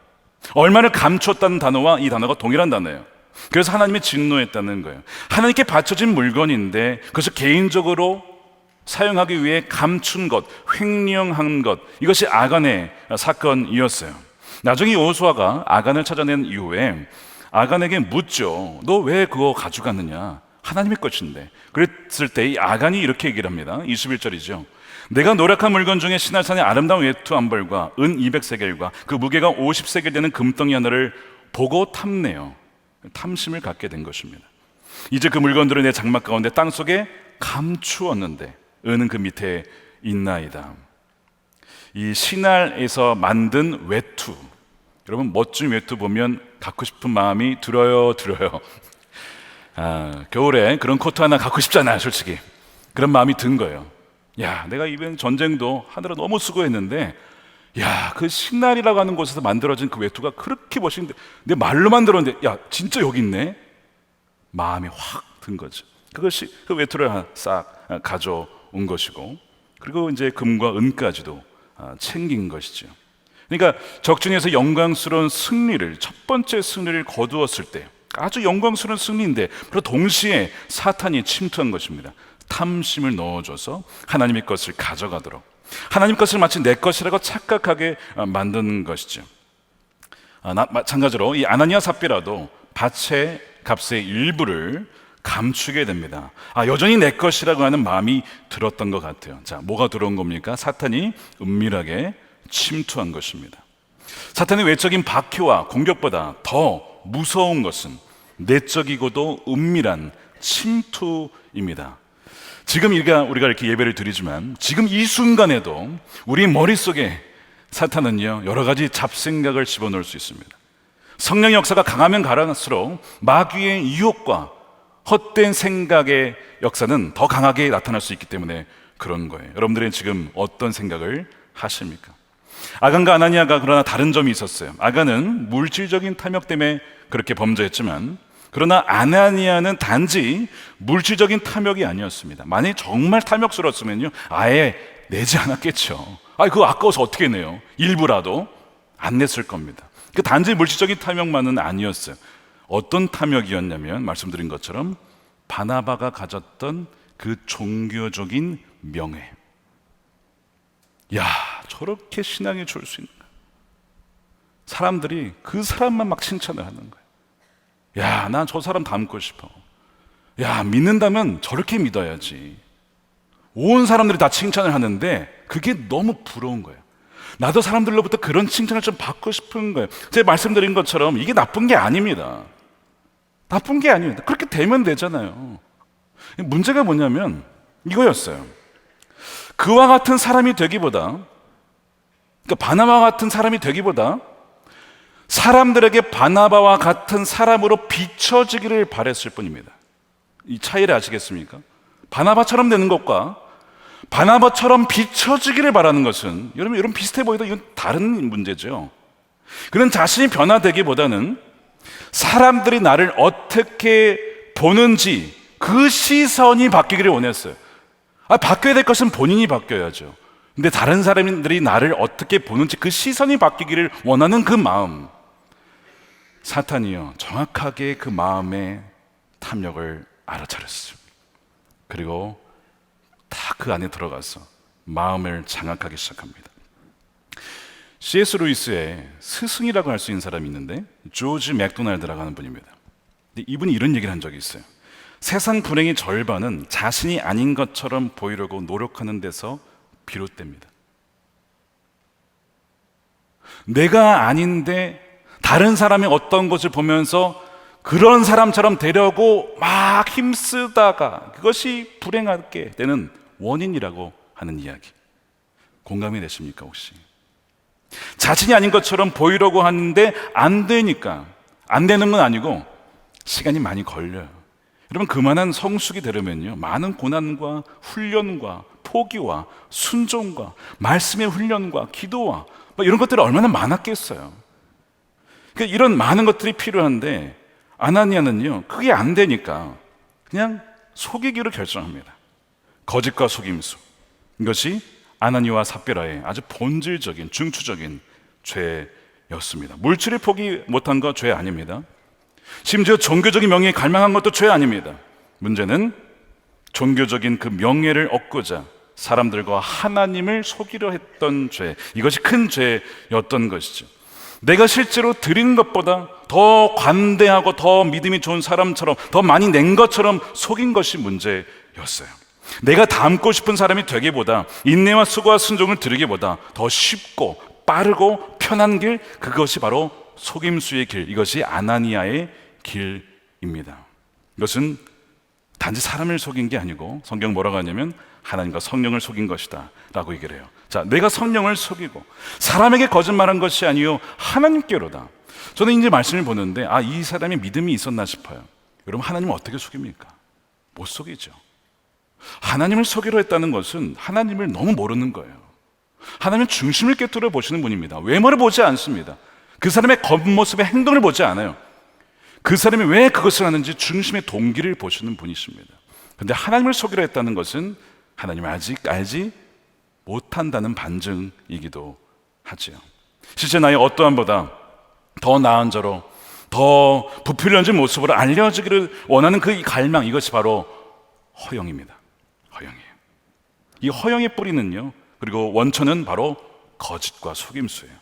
얼마를 감췄다는 단어와 이 단어가 동일한 단어예요. 그래서 하나님이 진노했다는 거예요. 하나님께 바쳐진 물건인데 그것을 개인적으로 사용하기 위해 감춘 것, 횡령한 것, 이것이 아간의 사건이었어요. 나중에 여호수아가 아간을 찾아낸 이후에 아간에게 묻죠. 너 왜 그거 가져갔느냐? 하나님의 것인데. 그랬을 때 이 아간이 이렇게 얘기를 합니다. 21절이죠. 내가 노력한 물건 중에 시날산의 아름다운 외투 한 벌과 은 200세겔과 그 무게가 50세겔 되는 금덩이 하나를 보고 탐내요. 탐심을 갖게 된 것입니다. 이제 그 물건들을 내 장막 가운데 땅속에 감추었는데 은은 그 밑에 있나이다. 이 신알에서 만든 외투, 여러분 멋진 외투 보면 갖고 싶은 마음이 들어요. 겨울에 그런 코트 하나 갖고 싶잖아요. 솔직히 그런 마음이 든 거예요. 야, 내가 이번 전쟁도 하느라 너무 수고했는데, 야, 그 신날이라고 하는 곳에서 만들어진 그 외투가 그렇게 멋있는데 내 말로만 들었는데, 야, 진짜 여기 있네. 마음이 확 든 거죠. 그것이 그 외투를 싹 가져온 것이고, 그리고 이제 금과 은까지도 챙긴 것이죠. 그러니까 적중에서 영광스러운 승리를, 첫 번째 승리를 거두었을 때 아주 영광스러운 승리인데 바로 동시에 사탄이 침투한 것입니다. 탐심을 넣어줘서 하나님의 것을 가져가도록, 하나님 것을 마치 내 것이라고 착각하게 만드는 것이죠. 마찬가지로 이 아나니아 삽비라도 밭의 값의 일부를 감추게 됩니다. 여전히 내 것이라고 하는 마음이 들었던 것 같아요. 자, 뭐가 들어온 겁니까? 사탄이 은밀하게 침투한 것입니다. 사탄의 외적인 박해와 공격보다 더 무서운 것은 내적이고도 은밀한 침투입니다. 지금 우리가 이렇게 예배를 드리지만 지금 이 순간에도 우리 머릿속에 사탄은요, 여러 가지 잡생각을 집어넣을 수 있습니다. 성령의 역사가 강하면 강할수록 마귀의 유혹과 헛된 생각의 역사는 더 강하게 나타날 수 있기 때문에 그런 거예요. 여러분들은 지금 어떤 생각을 하십니까? 아간과 아나니아가 그러나 다른 점이 있었어요. 아간은 물질적인 탐욕 때문에 그렇게 범죄했지만, 그러나 아나니아는 단지 물질적인 탐욕이 아니었습니다. 만약에 정말 탐욕스러웠으면요, 아예 내지 않았겠죠. 그거 아까워서 어떻게 내요? 일부라도 안 냈을 겁니다. 그 단지 물질적인 탐욕만은 아니었어요. 어떤 탐욕이었냐면, 말씀드린 것처럼 바나바가 가졌던 그 종교적인 명예. 야, 저렇게 신앙이 좋을 수 있는가? 사람들이 그 사람만 막 칭찬을 하는 거예요. 야, 난 저 사람 닮고 싶어. 야, 믿는다면 저렇게 믿어야지. 온 사람들이 다 칭찬을 하는데 그게 너무 부러운 거예요. 나도 사람들로부터 그런 칭찬을 좀 받고 싶은 거예요. 제가 말씀드린 것처럼 이게 나쁜 게 아닙니다. 나쁜 게 아닙니다. 그렇게 되면 되잖아요. 문제가 뭐냐면 이거였어요. 그와 같은 사람이 되기보다, 그러니까 바나바와 같은 사람이 되기보다 사람들에게 바나바와 같은 사람으로 비춰지기를 바랬을 뿐입니다. 이 차이를 아시겠습니까? 바나바처럼 되는 것과 바나바처럼 비춰지기를 바라는 것은, 여러분 비슷해 보이도 이건 다른 문제죠. 그는 자신이 변화되기보다는 사람들이 나를 어떻게 보는지 그 시선이 바뀌기를 원했어요. 바뀌어야 될 것은 본인이 바뀌어야죠. 근데 다른 사람들이 나를 어떻게 보는지 그 시선이 바뀌기를 원하는 그 마음, 사탄이요, 정확하게 그 마음의 탐욕을 알아차렸어요. 그리고 다 그 안에 들어가서 마음을 장악하기 시작합니다. C.S. 루이스의 스승이라고 할 수 있는 사람이 있는데, 조지 맥도날드라고 하는 분입니다. 근데 이분이 이런 얘기를 한 적이 있어요. 세상 불행의 절반은 자신이 아닌 것처럼 보이려고 노력하는 데서 비롯됩니다. 내가 아닌데 다른 사람이 어떤 것을 보면서 그런 사람처럼 되려고 막 힘쓰다가 그것이 불행하게 되는 원인이라고 하는 이야기. 공감이 되십니까 혹시? 자신이 아닌 것처럼 보이려고 하는데 안 되니까, 안 되는 건 아니고 시간이 많이 걸려요. 여러분, 그만한 성숙이 되려면요, 많은 고난과 훈련과 포기와 순종과 말씀의 훈련과 기도와 이런 것들이 얼마나 많았겠어요. 그러니까 이런 많은 것들이 필요한데 아나니아는요, 그게 안 되니까 그냥 속이기로 결정합니다. 거짓과 속임수, 이것이 아나니아와 삽비라의 아주 본질적인 중추적인 죄였습니다. 물질을 포기 못한 거 죄 아닙니다. 심지어 종교적인 명예에 갈망한 것도 죄 아닙니다. 문제는 종교적인 그 명예를 얻고자 사람들과 하나님을 속이려 했던 죄, 이것이 큰 죄였던 것이죠. 내가 실제로 드린 것보다 더 관대하고 더 믿음이 좋은 사람처럼 더 많이 낸 것처럼 속인 것이 문제였어요. 내가 닮고 싶은 사람이 되기보다 인내와 수고와 순종을 드리기보다 더 쉽고 빠르고 편한 길, 그것이 바로 속임수의 길, 이것이 아나니아의 길입니다. 이것은 단지 사람을 속인 게 아니고 성경 뭐라고 하냐면 하나님과 성령을 속인 것이다 라고 얘기를 해요. 자, 내가 성령을 속이고 사람에게 거짓말한 것이 아니요 하나님께로다. 저는 이제 말씀을 보는데 이 사람이 믿음이 있었나 싶어요. 여러분, 하나님은 어떻게 속입니까? 못 속이죠. 하나님을 속이려 했다는 것은 하나님을 너무 모르는 거예요. 하나님은 중심을 꿰뚫어 보시는 분입니다. 외모를 보지 않습니다. 그 사람의 겉모습의 행동을 보지 않아요. 그 사람이 왜 그것을 하는지 중심의 동기를 보시는 분이십니다. 그런데 하나님을 속이려 했다는 것은 하나님을 아직 알지 못한다는 반증이기도 하죠. 실제 나의 어떠함보다 더 나은 자로, 더 부풀려진 모습으로 알려지기를 원하는 그 갈망, 이것이 바로 허영입니다. 허영이에요. 이 허영의 뿌리는요, 그리고 원천은 바로 거짓과 속임수예요.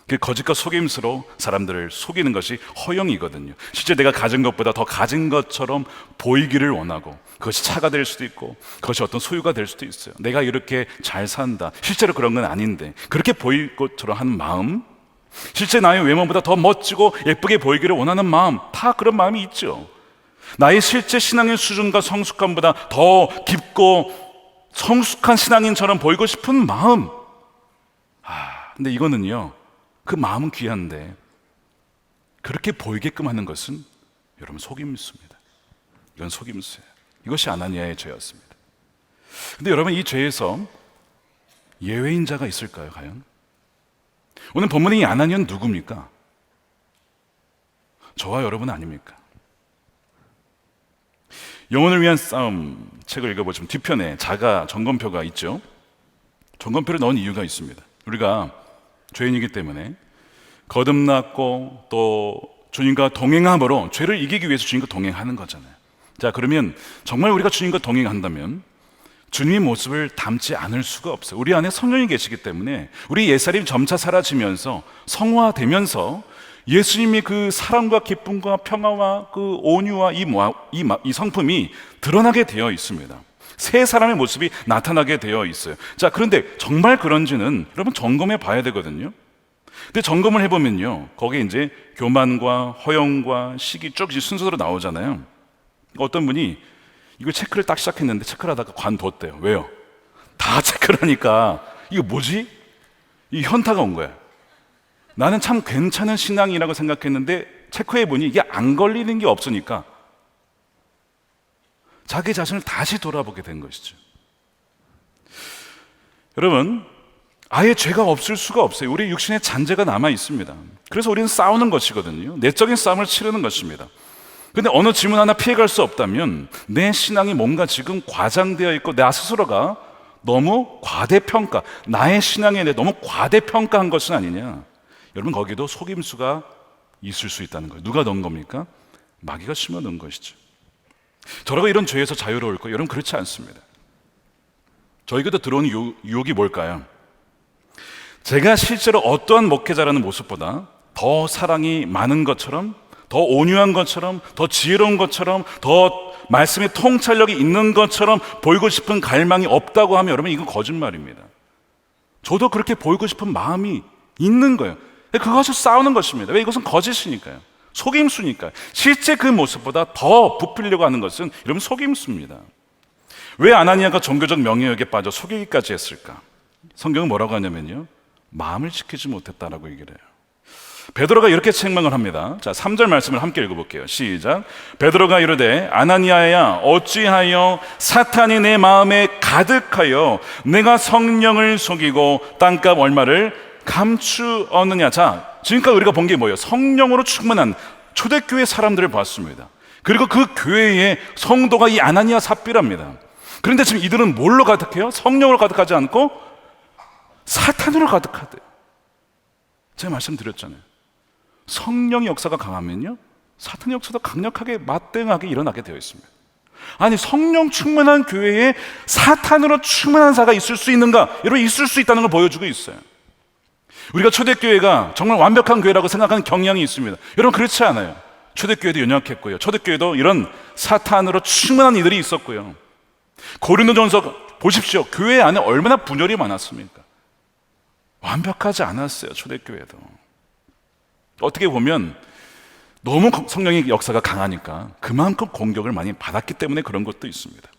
그 거짓과 속임수로 사람들을 속이는 것이 허영이거든요. 실제 내가 가진 것보다 더 가진 것처럼 보이기를 원하고, 그것이 차가 될 수도 있고 그것이 어떤 소유가 될 수도 있어요. 내가 이렇게 잘 산다, 실제로 그런 건 아닌데 그렇게 보일 것처럼 하는 마음, 실제 나의 외모보다 더 멋지고 예쁘게 보이기를 원하는 마음, 다 그런 마음이 있죠. 나의 실제 신앙의 수준과 성숙함보다 더 깊고 성숙한 신앙인처럼 보이고 싶은 마음. 근데 이거는요, 그 마음은 귀한데 그렇게 보이게끔 하는 것은 여러분 속임수입니다. 이건 속임수예요. 이것이 아나니아의 죄였습니다. 근데 여러분, 이 죄에서 예외인자가 있을까요, 과연? 오늘 본문의 이 아나니아는 누굽니까? 저와 여러분 아닙니까? 영혼을 위한 싸움 책을 읽어보시면 뒤편에 자가 점검표가 있죠. 점검표를 넣은 이유가 있습니다. 우리가 죄인이기 때문에 거듭났고 또 주님과 동행함으로 죄를 이기기 위해서 주님과 동행하는 거잖아요. 자, 그러면 정말 우리가 주님과 동행한다면 주님의 모습을 닮지 않을 수가 없어요. 우리 안에 성령이 계시기 때문에 우리 옛사람이 점차 사라지면서 성화되면서 예수님의 그 사랑과 기쁨과 평화와 그 온유와 이 성품이 드러나게 되어 있습니다. 새 사람의 모습이 나타나게 되어 있어요. 자, 그런데 정말 그런지는 여러분 점검해 봐야 되거든요. 근데 점검을 해보면요, 거기에 이제 교만과 허영과 시기 쭉 순서대로 나오잖아요. 어떤 분이 이걸 체크를 딱 시작했는데 체크를 하다가 관뒀대요. 왜요? 다 체크를 하니까 이거 뭐지? 이 현타가 온 거야. 나는 참 괜찮은 신앙이라고 생각했는데 체크해보니 이게 안 걸리는 게 없으니까 자기 자신을 다시 돌아보게 된 것이죠. 여러분, 아예 죄가 없을 수가 없어요. 우리 육신의 잔재가 남아 있습니다. 그래서 우리는 싸우는 것이거든요. 내적인 싸움을 치르는 것입니다. 근데 어느 질문 하나 피해갈 수 없다면 내 신앙이 뭔가 지금 과장되어 있고 나 스스로가 너무 과대평가, 나의 신앙에 대해 너무 과대평가한 것은 아니냐. 여러분, 거기도 속임수가 있을 수 있다는 거예요. 누가 넣은 겁니까? 마귀가 심어 넣은 것이죠. 저라고 이런 죄에서 자유로울 거예요? 여러분, 그렇지 않습니다. 저에게도 들어오는 유혹이 뭘까요? 제가 실제로 어떠한 목회자라는 모습보다 더 사랑이 많은 것처럼, 더 온유한 것처럼, 더 지혜로운 것처럼, 더 말씀의 통찰력이 있는 것처럼 보이고 싶은 갈망이 없다고 하면 여러분, 이건 거짓말입니다. 저도 그렇게 보이고 싶은 마음이 있는 거예요. 그것을 싸우는 것입니다. 왜? 이것은 거짓이니까요. 속임수니까요. 실제 그 모습보다 더 부풀리려고 하는 것은 여러분 속임수입니다. 왜 아나니아가 종교적 명예욕에 빠져 속이기까지 했을까? 성경은 뭐라고 하냐면요, 마음을 지키지 못했다라고 얘기를 해요. 베드로가 이렇게 책망을 합니다. 자, 3절 말씀을 함께 읽어볼게요. 시작. 베드로가 이르되 아나니아야, 어찌하여 사탄이 내 마음에 가득하여 내가 성령을 속이고 땅값 얼마를 감추었느냐. 자, 지금까지 우리가 본 게 뭐예요? 성령으로 충만한 초대교회 사람들을 봤습니다. 그리고 그 교회의 성도가 이 아나니아 삽비라입니다. 그런데 지금 이들은 뭘로 가득해요? 성령으로 가득하지 않고 사탄으로 가득하대요. 제가 말씀드렸잖아요. 성령의 역사가 강하면요, 사탄의 역사도 강력하게 맞대응하게 일어나게 되어 있습니다. 아니, 성령 충만한 교회에 사탄으로 충만한 자가 있을 수 있는가? 여러분, 있을 수 있다는 걸 보여주고 있어요. 우리가 초대교회가 정말 완벽한 교회라고 생각하는 경향이 있습니다. 여러분, 그렇지 않아요. 초대교회도 연약했고요, 초대교회도 이런 사탄으로 충만한 이들이 있었고요. 고린도전서 보십시오. 교회 안에 얼마나 분열이 많았습니까? 완벽하지 않았어요, 초대교회도. 어떻게 보면 너무 성령의 역사가 강하니까 그만큼 공격을 많이 받았기 때문에 그런 것도 있습니다.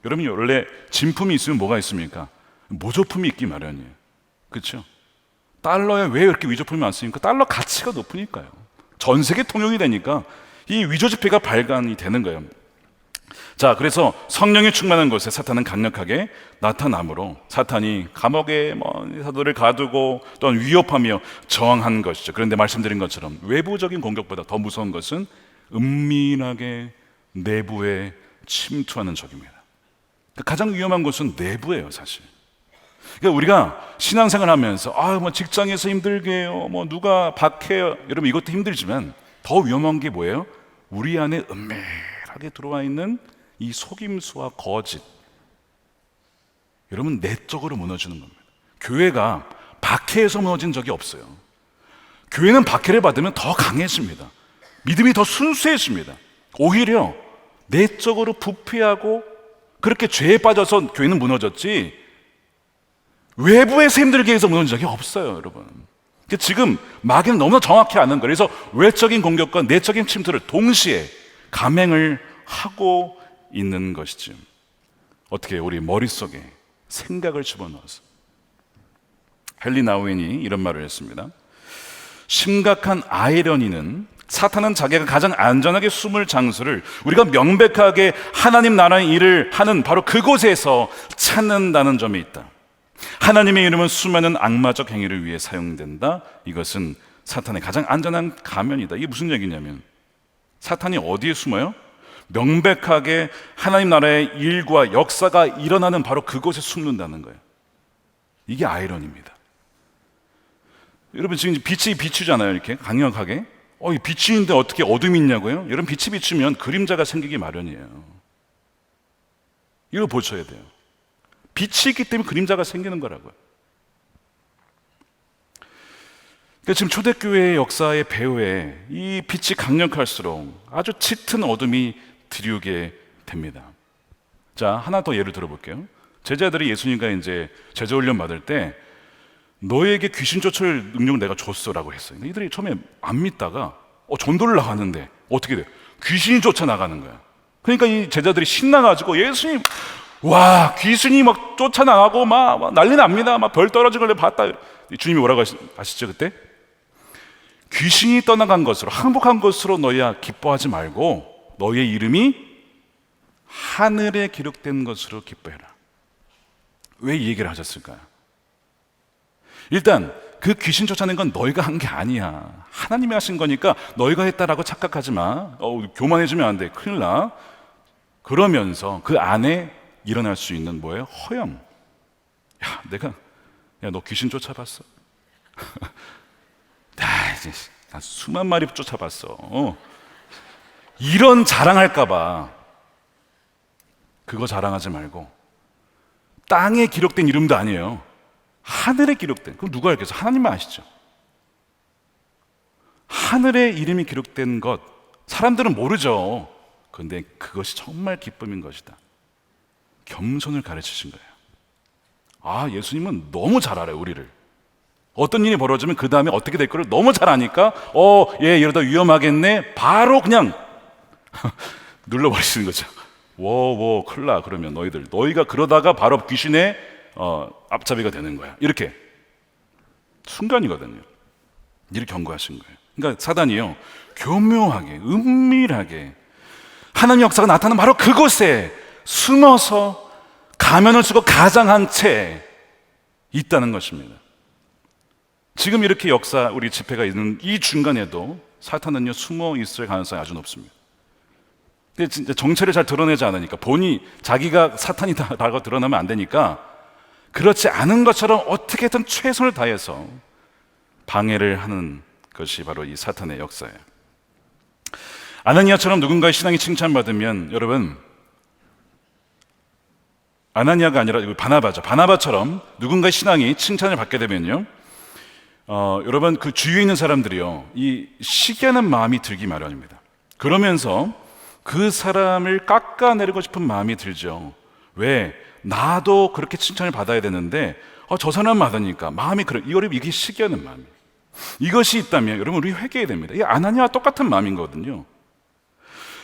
여러분, 원래 진품이 있으면 뭐가 있습니까? 모조품이 있기 마련이에요. 그렇죠? 달러에 왜 이렇게 위조품이 많습니까? 달러 가치가 높으니까요. 전 세계 통용이 되니까 이 위조 지폐가 발간이 되는 거예요. 자, 그래서 성령이 충만한 곳에 사탄은 강력하게 나타나므로 사탄이 감옥에 사도를 가두고 또한 위협하며 저항한 것이죠. 그런데 말씀드린 것처럼 외부적인 공격보다 더 무서운 것은 은밀하게 내부에 침투하는 적입니다. 가장 위험한 것은 내부예요, 사실. 그러니까 우리가 신앙생활 하면서 직장에서 힘들게 해요, 누가 박해요, 여러분 이것도 힘들지만 더 위험한 게 뭐예요? 우리 안에 은밀하게 들어와 있는 이 속임수와 거짓. 여러분, 내적으로 무너지는 겁니다. 교회가 박해에서 무너진 적이 없어요. 교회는 박해를 받으면 더 강해집니다. 믿음이 더 순수해집니다. 오히려 내적으로 부패하고 그렇게 죄에 빠져서 교회는 무너졌지, 외부에서 힘들게 해서 무너진 적이 없어요, 여러분. 지금 마귀는 너무나 정확히 아는 거예요. 그래서 외적인 공격과 내적인 침투를 동시에 감행을 하고 있는 것이죠. 어떻게 우리 머릿속에 생각을 집어넣어서. 헨리 나우엔이 이런 말을 했습니다. 심각한 아이러니는 사탄은 자기가 가장 안전하게 숨을 장소를 우리가 명백하게 하나님 나라의 일을 하는 바로 그곳에서 찾는다는 점에 있다. 하나님의 이름은 수많은 악마적 행위를 위해 사용된다. 이것은 사탄의 가장 안전한 가면이다. 이게 무슨 얘기냐면 사탄이 어디에 숨어요? 명백하게 하나님 나라의 일과 역사가 일어나는 바로 그곳에 숨는다는 거예요. 이게 아이러니입니다. 여러분, 지금 빛이 비추잖아요, 이렇게 강력하게. 이 빛이 있는데 어떻게 어둠이 있냐고요? 여러분, 빛이 비추면 그림자가 생기기 마련이에요. 이거 보셔야 돼요. 빛이 있기 때문에 그림자가 생기는 거라고요. 그러니까 지금 초대교회의 역사의 배후에 이 빛이 강력할수록 아주 짙은 어둠이 드리우게 됩니다. 자, 하나 더 예를 들어볼게요. 제자들이 예수님과 이제 제자 훈련 받을 때 너에게 귀신 쫓을 능력을 내가 줬어라고 했어요. 이들이 처음에 안 믿다가 전도를 나가는데 어떻게 돼요? 귀신이 쫓아나가는 거야. 그러니까 이 제자들이 신나가지고 예수님, 와, 귀신이 막 쫓아나가고 막 난리 납니다. 막 벌 떨어진 걸 내가 봤다. 주님이 뭐라고 하시죠 그때? 귀신이 떠나간 것으로, 항복한 것으로 너희야 기뻐하지 말고 너희의 이름이 하늘에 기록된 것으로 기뻐해라. 왜 이 얘기를 하셨을까요? 일단 그 귀신 쫓아낸 건 너희가 한 게 아니야. 하나님이 하신 거니까 너희가 했다라고 착각하지 마. 교만해지면 안 돼. 큰일 나. 그러면서 그 안에 일어날 수 있는 뭐예요? 허영. 너 귀신 쫓아봤어? 나 수만 마리 쫓아봤어. 이런 자랑할까봐 그거 자랑하지 말고 땅에 기록된 이름도 아니에요. 하늘에 기록된. 그럼 누가 알겠어? 하나님만 아시죠? 하늘에 이름이 기록된 것, 사람들은 모르죠. 그런데 그것이 정말 기쁨인 것이다. 겸손을 가르치신 거예요. 예수님은 너무 잘 알아요, 우리를. 어떤 일이 벌어지면 그 다음에 어떻게 될 거를 너무 잘 아니까 얘 이러다 위험하겠네, 바로 그냥 눌러버리시는 거죠. 큰일 나. 그러면 너희가 그러다가 바로 귀신의 앞잡이가 되는 거야. 이렇게 순간이거든요. 이렇게 경고하신 거예요. 그러니까 사단이요, 교묘하게 은밀하게 하나님의 역사가 나타나는 바로 그곳에 숨어서 가면을 쓰고 가장한 채 있다는 것입니다. 지금 이렇게 역사, 우리 집회가 있는 이 중간에도 사탄은요 숨어 있을 가능성이 아주 높습니다. 근데 진짜 정체를 잘 드러내지 않으니까, 본이 자기가 사탄이다라고 드러나면 안 되니까 그렇지 않은 것처럼 어떻게든 최선을 다해서 방해를 하는 것이 바로 이 사탄의 역사예요. 아나니아처럼 누군가의 신앙이 칭찬받으면, 여러분, 아나니아가 아니라 바나바죠. 바나바처럼 누군가의 신앙이 칭찬을 받게 되면요, 여러분, 그 주위에 있는 사람들이요, 이 시기하는 마음이 들기 마련입니다. 그러면서 그 사람을 깎아내리고 싶은 마음이 들죠. 왜? 나도 그렇게 칭찬을 받아야 되는데 저 사람 받으니까 마음이 이게 시기하는 마음이에요. 이것이 있다면 여러분, 우리 회개해야 됩니다. 이 아나니아와 똑같은 마음인 거거든요.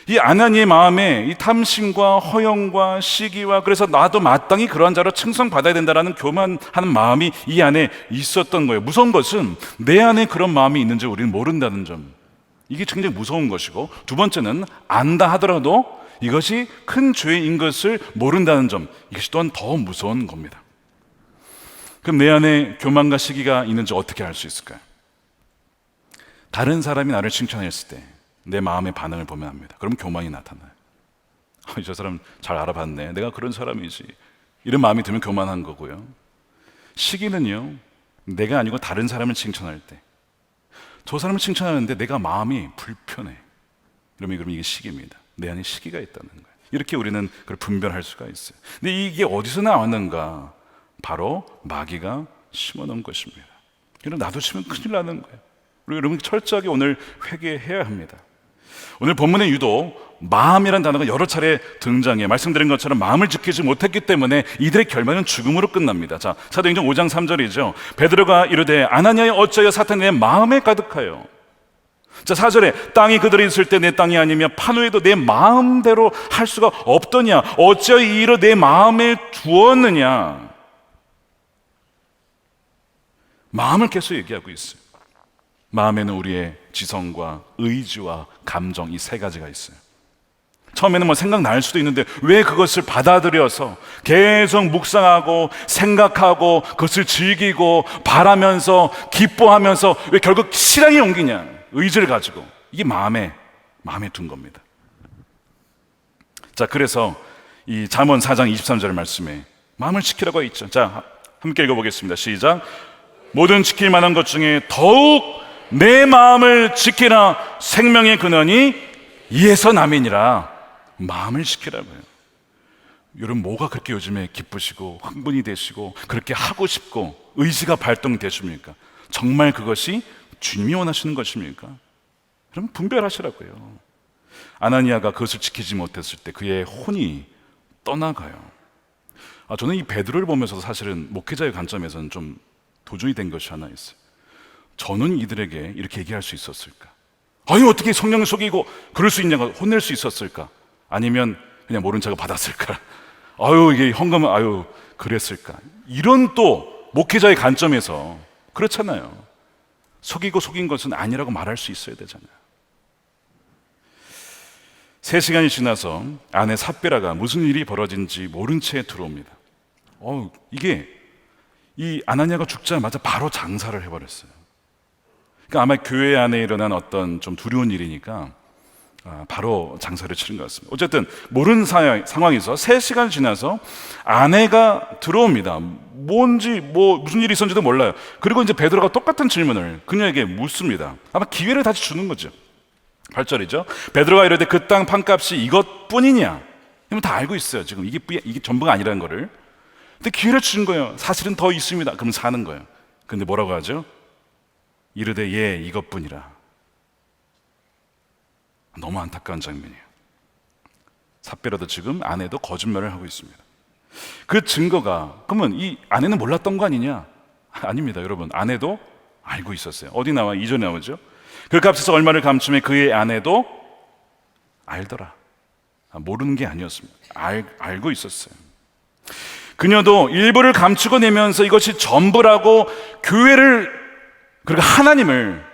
이 아나니의 마음에 이 탐심과 허영과 시기와, 그래서 나도 마땅히 그러한 자로 칭송받아야 된다라는 교만하는 마음이 이 안에 있었던 거예요. 무서운 것은 내 안에 그런 마음이 있는지 우리는 모른다는 점, 이게 굉장히 무서운 것이고, 두 번째는 안다 하더라도 이것이 큰 죄인 것을 모른다는 점, 이것이 또한 더 무서운 겁니다. 그럼 내 안에 교만과 시기가 있는지 어떻게 알 수 있을까요? 다른 사람이 나를 칭찬했을 때 내 마음의 반응을 보면 합니다. 그럼 교만이 나타나요. 저 사람 잘 알아봤네, 내가 그런 사람이지, 이런 마음이 들면 교만한 거고요. 시기는요, 내가 아니고 다른 사람을 칭찬할 때, 저 사람을 칭찬하는데 내가 마음이 불편해, 그러면 이게 시기입니다. 내 안에 시기가 있다는 거예요. 이렇게 우리는 그걸 분별할 수가 있어요. 근데 이게 어디서 나왔는가? 바로 마귀가 심어놓은 것입니다. 그럼 나도 치면 큰일 나는 거예요. 우리 여러분 철저하게 오늘 회개해야 합니다. 오늘 본문에 유독 마음이라는 단어가 여러 차례 등장해, 말씀드린 것처럼 마음을 지키지 못했기 때문에 이들의 결말은 죽음으로 끝납니다. 자, 사도행전 5장 3절이죠. 베드로가 이르되 아나니아여 어찌하여 사탄이 내 마음에 가득하여. 자, 4절에 땅이 그들이 있을 때 내 땅이 아니며 판후에도 내 마음대로 할 수가 없더냐, 어찌하여 이 일을 내 마음에 두었느냐. 마음을 계속 얘기하고 있어요. 마음에는 우리의 지성과 의지와 감정, 이 세 가지가 있어요. 처음에는 생각날 수도 있는데 왜 그것을 받아들여서 계속 묵상하고 생각하고 그것을 즐기고 바라면서 기뻐하면서 왜 결국 실행에 옮기냐, 의지를 가지고. 이게 마음에 둔 겁니다. 자, 그래서 이 잠언 4장 23절 말씀에 마음을 지키라고 있죠. 자, 함께 읽어보겠습니다. 시작. 모든 지킬 만한 것 중에 더욱 내 마음을 지키라. 생명의 근원이 이에서 남이니라. 마음을 지키라고요. 여러분, 뭐가 그렇게 요즘에 기쁘시고 흥분이 되시고 그렇게 하고 싶고 의지가 발동되십니까? 정말 그것이 주님이 원하시는 것입니까? 여러분, 분별하시라고요. 아나니아가 그것을 지키지 못했을 때 그의 혼이 떠나가요. 저는 이 베드로를 보면서 사실은 목회자의 관점에서는 좀 도전이 된 것이 하나 있어요. 저는 이들에게 이렇게 얘기할 수 있었을까? 아니, 어떻게 성령을 속이고 그럴 수 있냐고 혼낼 수 있었을까? 아니면 그냥 모른 척을 받았을까? 이게 헌금은 그랬을까? 이런 또 목회자의 관점에서 그렇잖아요. 속이고 속인 것은 아니라고 말할 수 있어야 되잖아요. 3시간이 지나서 아내 삽비라가 무슨 일이 벌어진지 모른 채 들어옵니다. 이게 이 아나니아가 죽자마자 바로 장사를 해버렸어요. 그러니까 아마 교회 안에 일어난 어떤 좀 두려운 일이니까 바로 장사를 치른 것 같습니다. 어쨌든 모르는 상황에서 3시간 지나서 아내가 들어옵니다. 무슨 일이 있었는지도 몰라요. 그리고 이제 베드로가 똑같은 질문을 그녀에게 묻습니다. 아마 기회를 다시 주는 거죠. 8절이죠. 베드로가 이르되 그 땅 판값이 이것뿐이냐? 그러면 다 알고 있어요. 지금 이게 전부가 아니라는 거를. 근데 기회를 주는 거예요. 사실은 더 있습니다. 그럼 사는 거예요. 근데 뭐라고 하죠? 이르되 예, 이것뿐이라. 너무 안타까운 장면이에요. 삽비라도 지금 아내도 거짓말을 하고 있습니다. 그 증거가, 그러면 이 아내는 몰랐던 거 아니냐? 아닙니다, 여러분. 아내도 알고 있었어요. 어디 나와? 2절에 나오죠. 그 값에서 얼마를 감추매 그의 아내도 알더라. 모르는 게 아니었습니다. 알고 있었어요. 그녀도 일부를 감추고 내면서 이것이 전부라고 교회를, 그리고 하나님을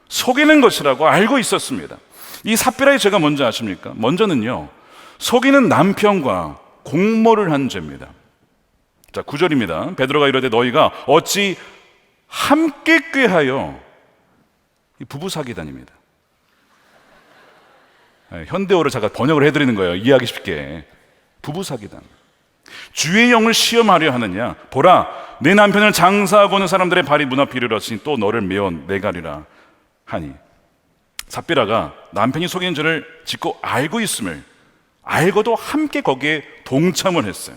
속이는 것이라고 알고 있었습니다. 이 삽비라의 죄가 뭔지 아십니까? 먼저는요, 속이는 남편과 공모를 한 죄입니다. 자, 9절입니다. 베드로가 이르되 너희가 어찌 함께 꾀하여, 부부 사기단입니다. 현대어로 제가 번역을 해드리는 거예요, 이해하기 쉽게. 부부 사기단. 주의 영을 시험하려 하느냐? 보라, 내 남편을 장사하고 오는 사람들의 발이 문 앞에 이르렀으니 또 너를 메어 내가리라 하니. 삽비라가 남편이 속인 죄를 짓고 알고 있음을 알고도 함께 거기에 동참을 했어요.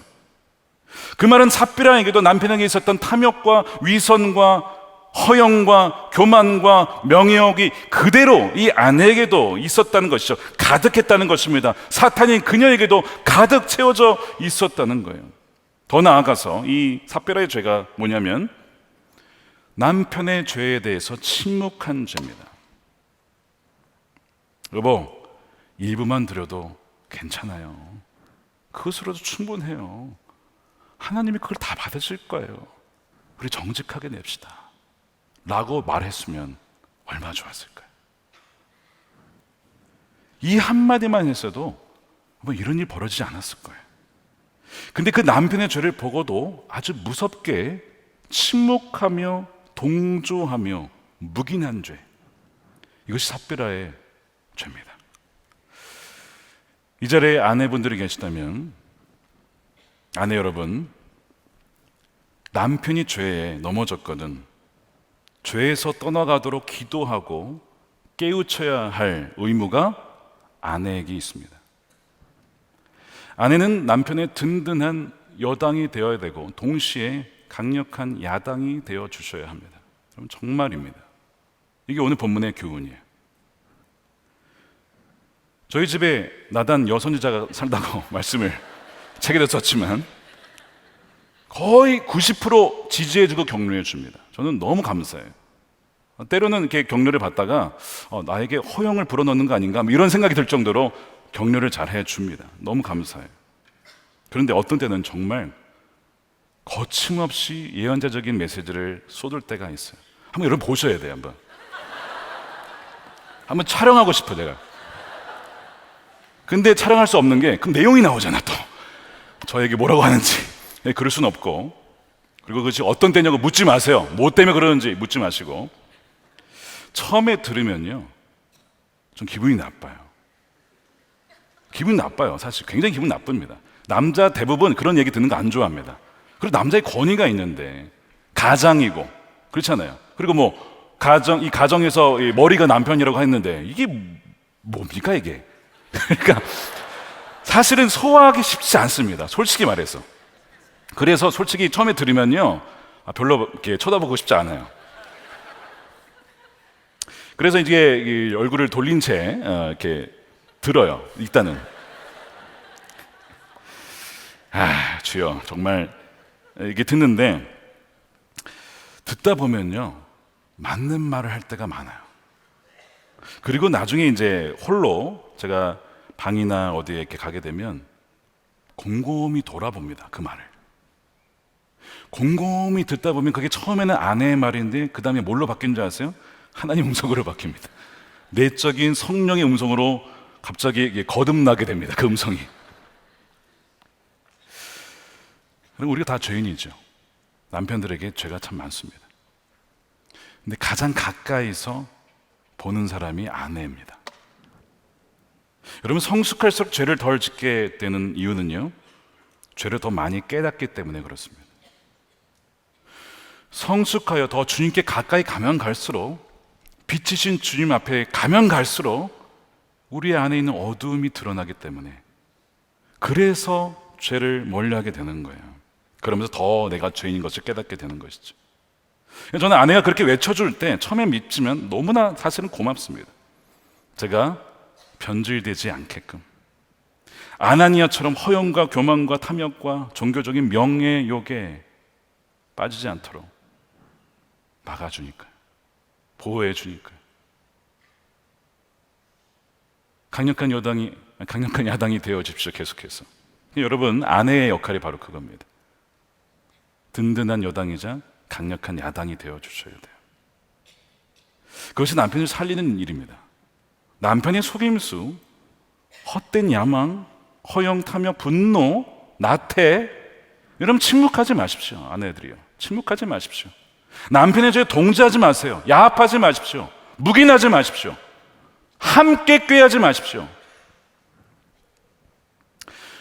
그 말은 삽비라에게도 남편에게 있었던 탐욕과 위선과 허영과 교만과 명예욕이 그대로 이 아내에게도 있었다는 것이죠. 가득했다는 것입니다. 사탄이 그녀에게도 가득 채워져 있었다는 거예요. 더 나아가서 이 삽비라의 죄가 뭐냐면 남편의 죄에 대해서 침묵한 죄입니다. 여보, 일부만 드려도 괜찮아요. 그것으로도 충분해요. 하나님이 그걸 다 받으실 거예요. 우리 정직하게 냅시다 라고 말했으면 얼마나 좋았을까요? 이 한마디만 했어도 뭐 이런 일 벌어지지 않았을 거예요. 근데 그 남편의 죄를 보고도 아주 무섭게 침묵하며 동조하며 묵인한 죄, 이것이 삽비라의 죄입니다. 이 자리에 아내분들이 계시다면, 아내 여러분, 남편이 죄에 넘어졌거든 죄에서 떠나가도록 기도하고 깨우쳐야 할 의무가 아내에게 있습니다. 아내는 남편의 든든한 여당이 되어야 되고 동시에 강력한 야당이 되어 주셔야 합니다. 여러분, 정말입니다. 이게 오늘 본문의 교훈이에요. 저희 집에 나단 여선지자가 살다고 말씀을 책에도 썼지만 거의 90% 지지해주고 격려해줍니다. 저는 너무 감사해요. 때로는 이렇게 격려를 받다가 나에게 허영을 불어넣는 거 아닌가 이런 생각이 들 정도로 격려를 잘 해줍니다. 너무 감사해요. 그런데 어떤 때는 정말 거침없이 예언자적인 메시지를 쏟을 때가 있어요. 한번 여러분 보셔야 돼요. 한번 촬영하고 싶어 제가. 근데 촬영할 수 없는 게 그 내용이 나오잖아. 또 저에게 뭐라고 하는지. 그럴 수는 없고, 그리고 그것이 어떤 때냐고 묻지 마세요. 뭐 때문에 그러는지 묻지 마시고. 처음에 들으면요, 좀 기분이 나빠요. 기분이 나빠요. 사실 굉장히 기분 나쁩니다. 남자 대부분 그런 얘기 듣는 거 안 좋아합니다. 그리고 남자의 권위가 있는데 가장이고 그렇잖아요. 그리고 뭐 이 가정에서 이 머리가 남편이라고 했는데 이게 뭡니까 이게? 그러니까 사실은 소화하기 쉽지 않습니다. 솔직히 말해서. 그래서 솔직히 처음에 들으면요, 별로 이렇게 쳐다보고 싶지 않아요. 그래서 이제 얼굴을 돌린 채 이렇게 들어요. 일단은 주여, 정말 이게 듣는데 듣다 보면요, 맞는 말을 할 때가 많아요. 그리고 나중에 이제 홀로 제가 방이나 어디에 이렇게 가게 되면 곰곰이 돌아봅니다. 그 말을 곰곰이 듣다 보면 그게 처음에는 아내의 말인데 그 다음에 뭘로 바뀐 줄 아세요? 하나님 음성으로 바뀝니다. 내적인 성령의 음성으로 갑자기 거듭나게 됩니다. 그 음성이. 그리고 우리가 다 죄인이죠. 남편들에게 죄가 참 많습니다. 근데 가장 가까이서 보는 사람이 아내입니다. 여러분, 성숙할수록 죄를 덜 짓게 되는 이유는요, 죄를 더 많이 깨닫기 때문에 그렇습니다. 성숙하여 더 주님께 가까이 가면 갈수록, 빛이신 주님 앞에 가면 갈수록 우리 안에 있는 어두움이 드러나기 때문에, 그래서 죄를 멀리하게 되는 거예요. 그러면서 더 내가 죄인인 것을 깨닫게 되는 것이죠. 저는 아내가 그렇게 외쳐줄 때 처음에 믿지만 너무나 사실은 고맙습니다. 제가 변질되지 않게끔, 아나니아처럼 허영과 교만과 탐욕과 종교적인 명예욕에 빠지지 않도록 막아주니까요. 보호해주니까요. 강력한 야당이 되어집시오. 계속해서. 여러분, 아내의 역할이 바로 그겁니다. 든든한 여당이자 강력한 야당이 되어주셔야 돼요. 그것이 남편을 살리는 일입니다. 남편의 속임수, 헛된 야망, 허영, 탐욕, 분노, 나태, 여러분 침묵하지 마십시오. 아내들이요, 침묵하지 마십시오. 남편의 죄에 동조하지 마세요. 야합하지 마십시오. 묵인하지 마십시오. 함께 꾀하지 마십시오.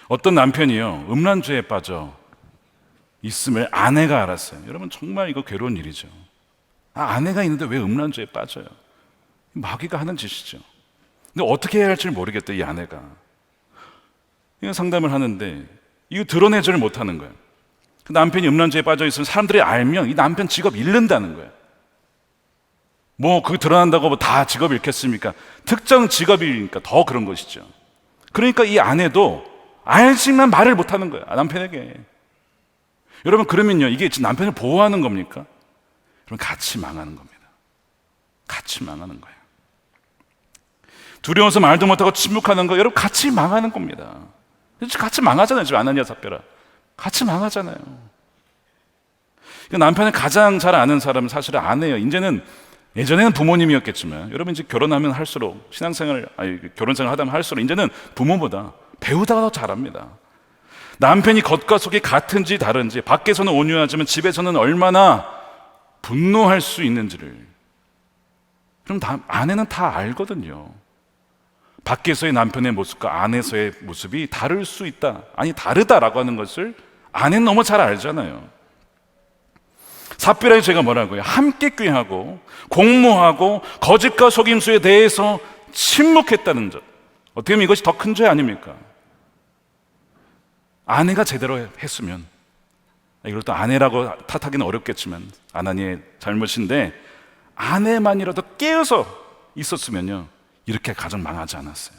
어떤 남편이요, 음란죄에 빠져 있음을 아내가 알았어요. 여러분, 정말 이거 괴로운 일이죠. 아내가 있는데 왜 음란죄에 빠져요? 마귀가 하는 짓이죠. 근데 어떻게 해야 할지 모르겠대, 이 아내가. 이거 상담을 하는데 이거 드러내지를 못하는 거예요. 남편이 음란죄에 빠져 있으면 사람들이 알면 이 남편 직업 잃는다는 거예요. 뭐 그거 드러난다고 뭐 다 직업 잃겠습니까? 특정 직업이니까 더 그런 것이죠. 그러니까 이 아내도 알지만 말을 못하는 거예요, 남편에게. 여러분, 그러면요, 이게 남편을 보호하는 겁니까? 그럼 같이 망하는 겁니다. 같이 망하는 거예요. 두려워서 말도 못하고 침묵하는 거, 여러분, 같이 망하는 겁니다. 같이 망하잖아요. 지금 아나니아 삽비라 같이 망하잖아요. 남편을 가장 잘 아는 사람은 사실은 아내예요. 예전에는 부모님이었겠지만, 여러분 이제 결혼하면 할수록 결혼생활 하다 보면 할수록 이제는 부모보다 배우다가 더 잘합니다. 남편이 겉과 속이 같은지 다른지, 밖에서는 온유하지만 집에서는 얼마나 분노할 수 있는지를, 그럼 아내는 다 알거든요. 밖에서의 남편의 모습과 안에서의 모습이 다를 수 있다, 아니 다르다라고 하는 것을 아내는 너무 잘 알잖아요. 삽비라의 죄가 뭐라고요? 함께 꾀하고 공모하고 거짓과 속임수에 대해서 침묵했다는 점. 어떻게 보면 이것이 더 큰 죄 아닙니까? 아내가 제대로 했으면, 이걸 또 아내라고 탓하기는 어렵겠지만 아나니의 잘못인데, 아내만이라도 깨어서 있었으면요, 이렇게 가정 망하지 않았어요.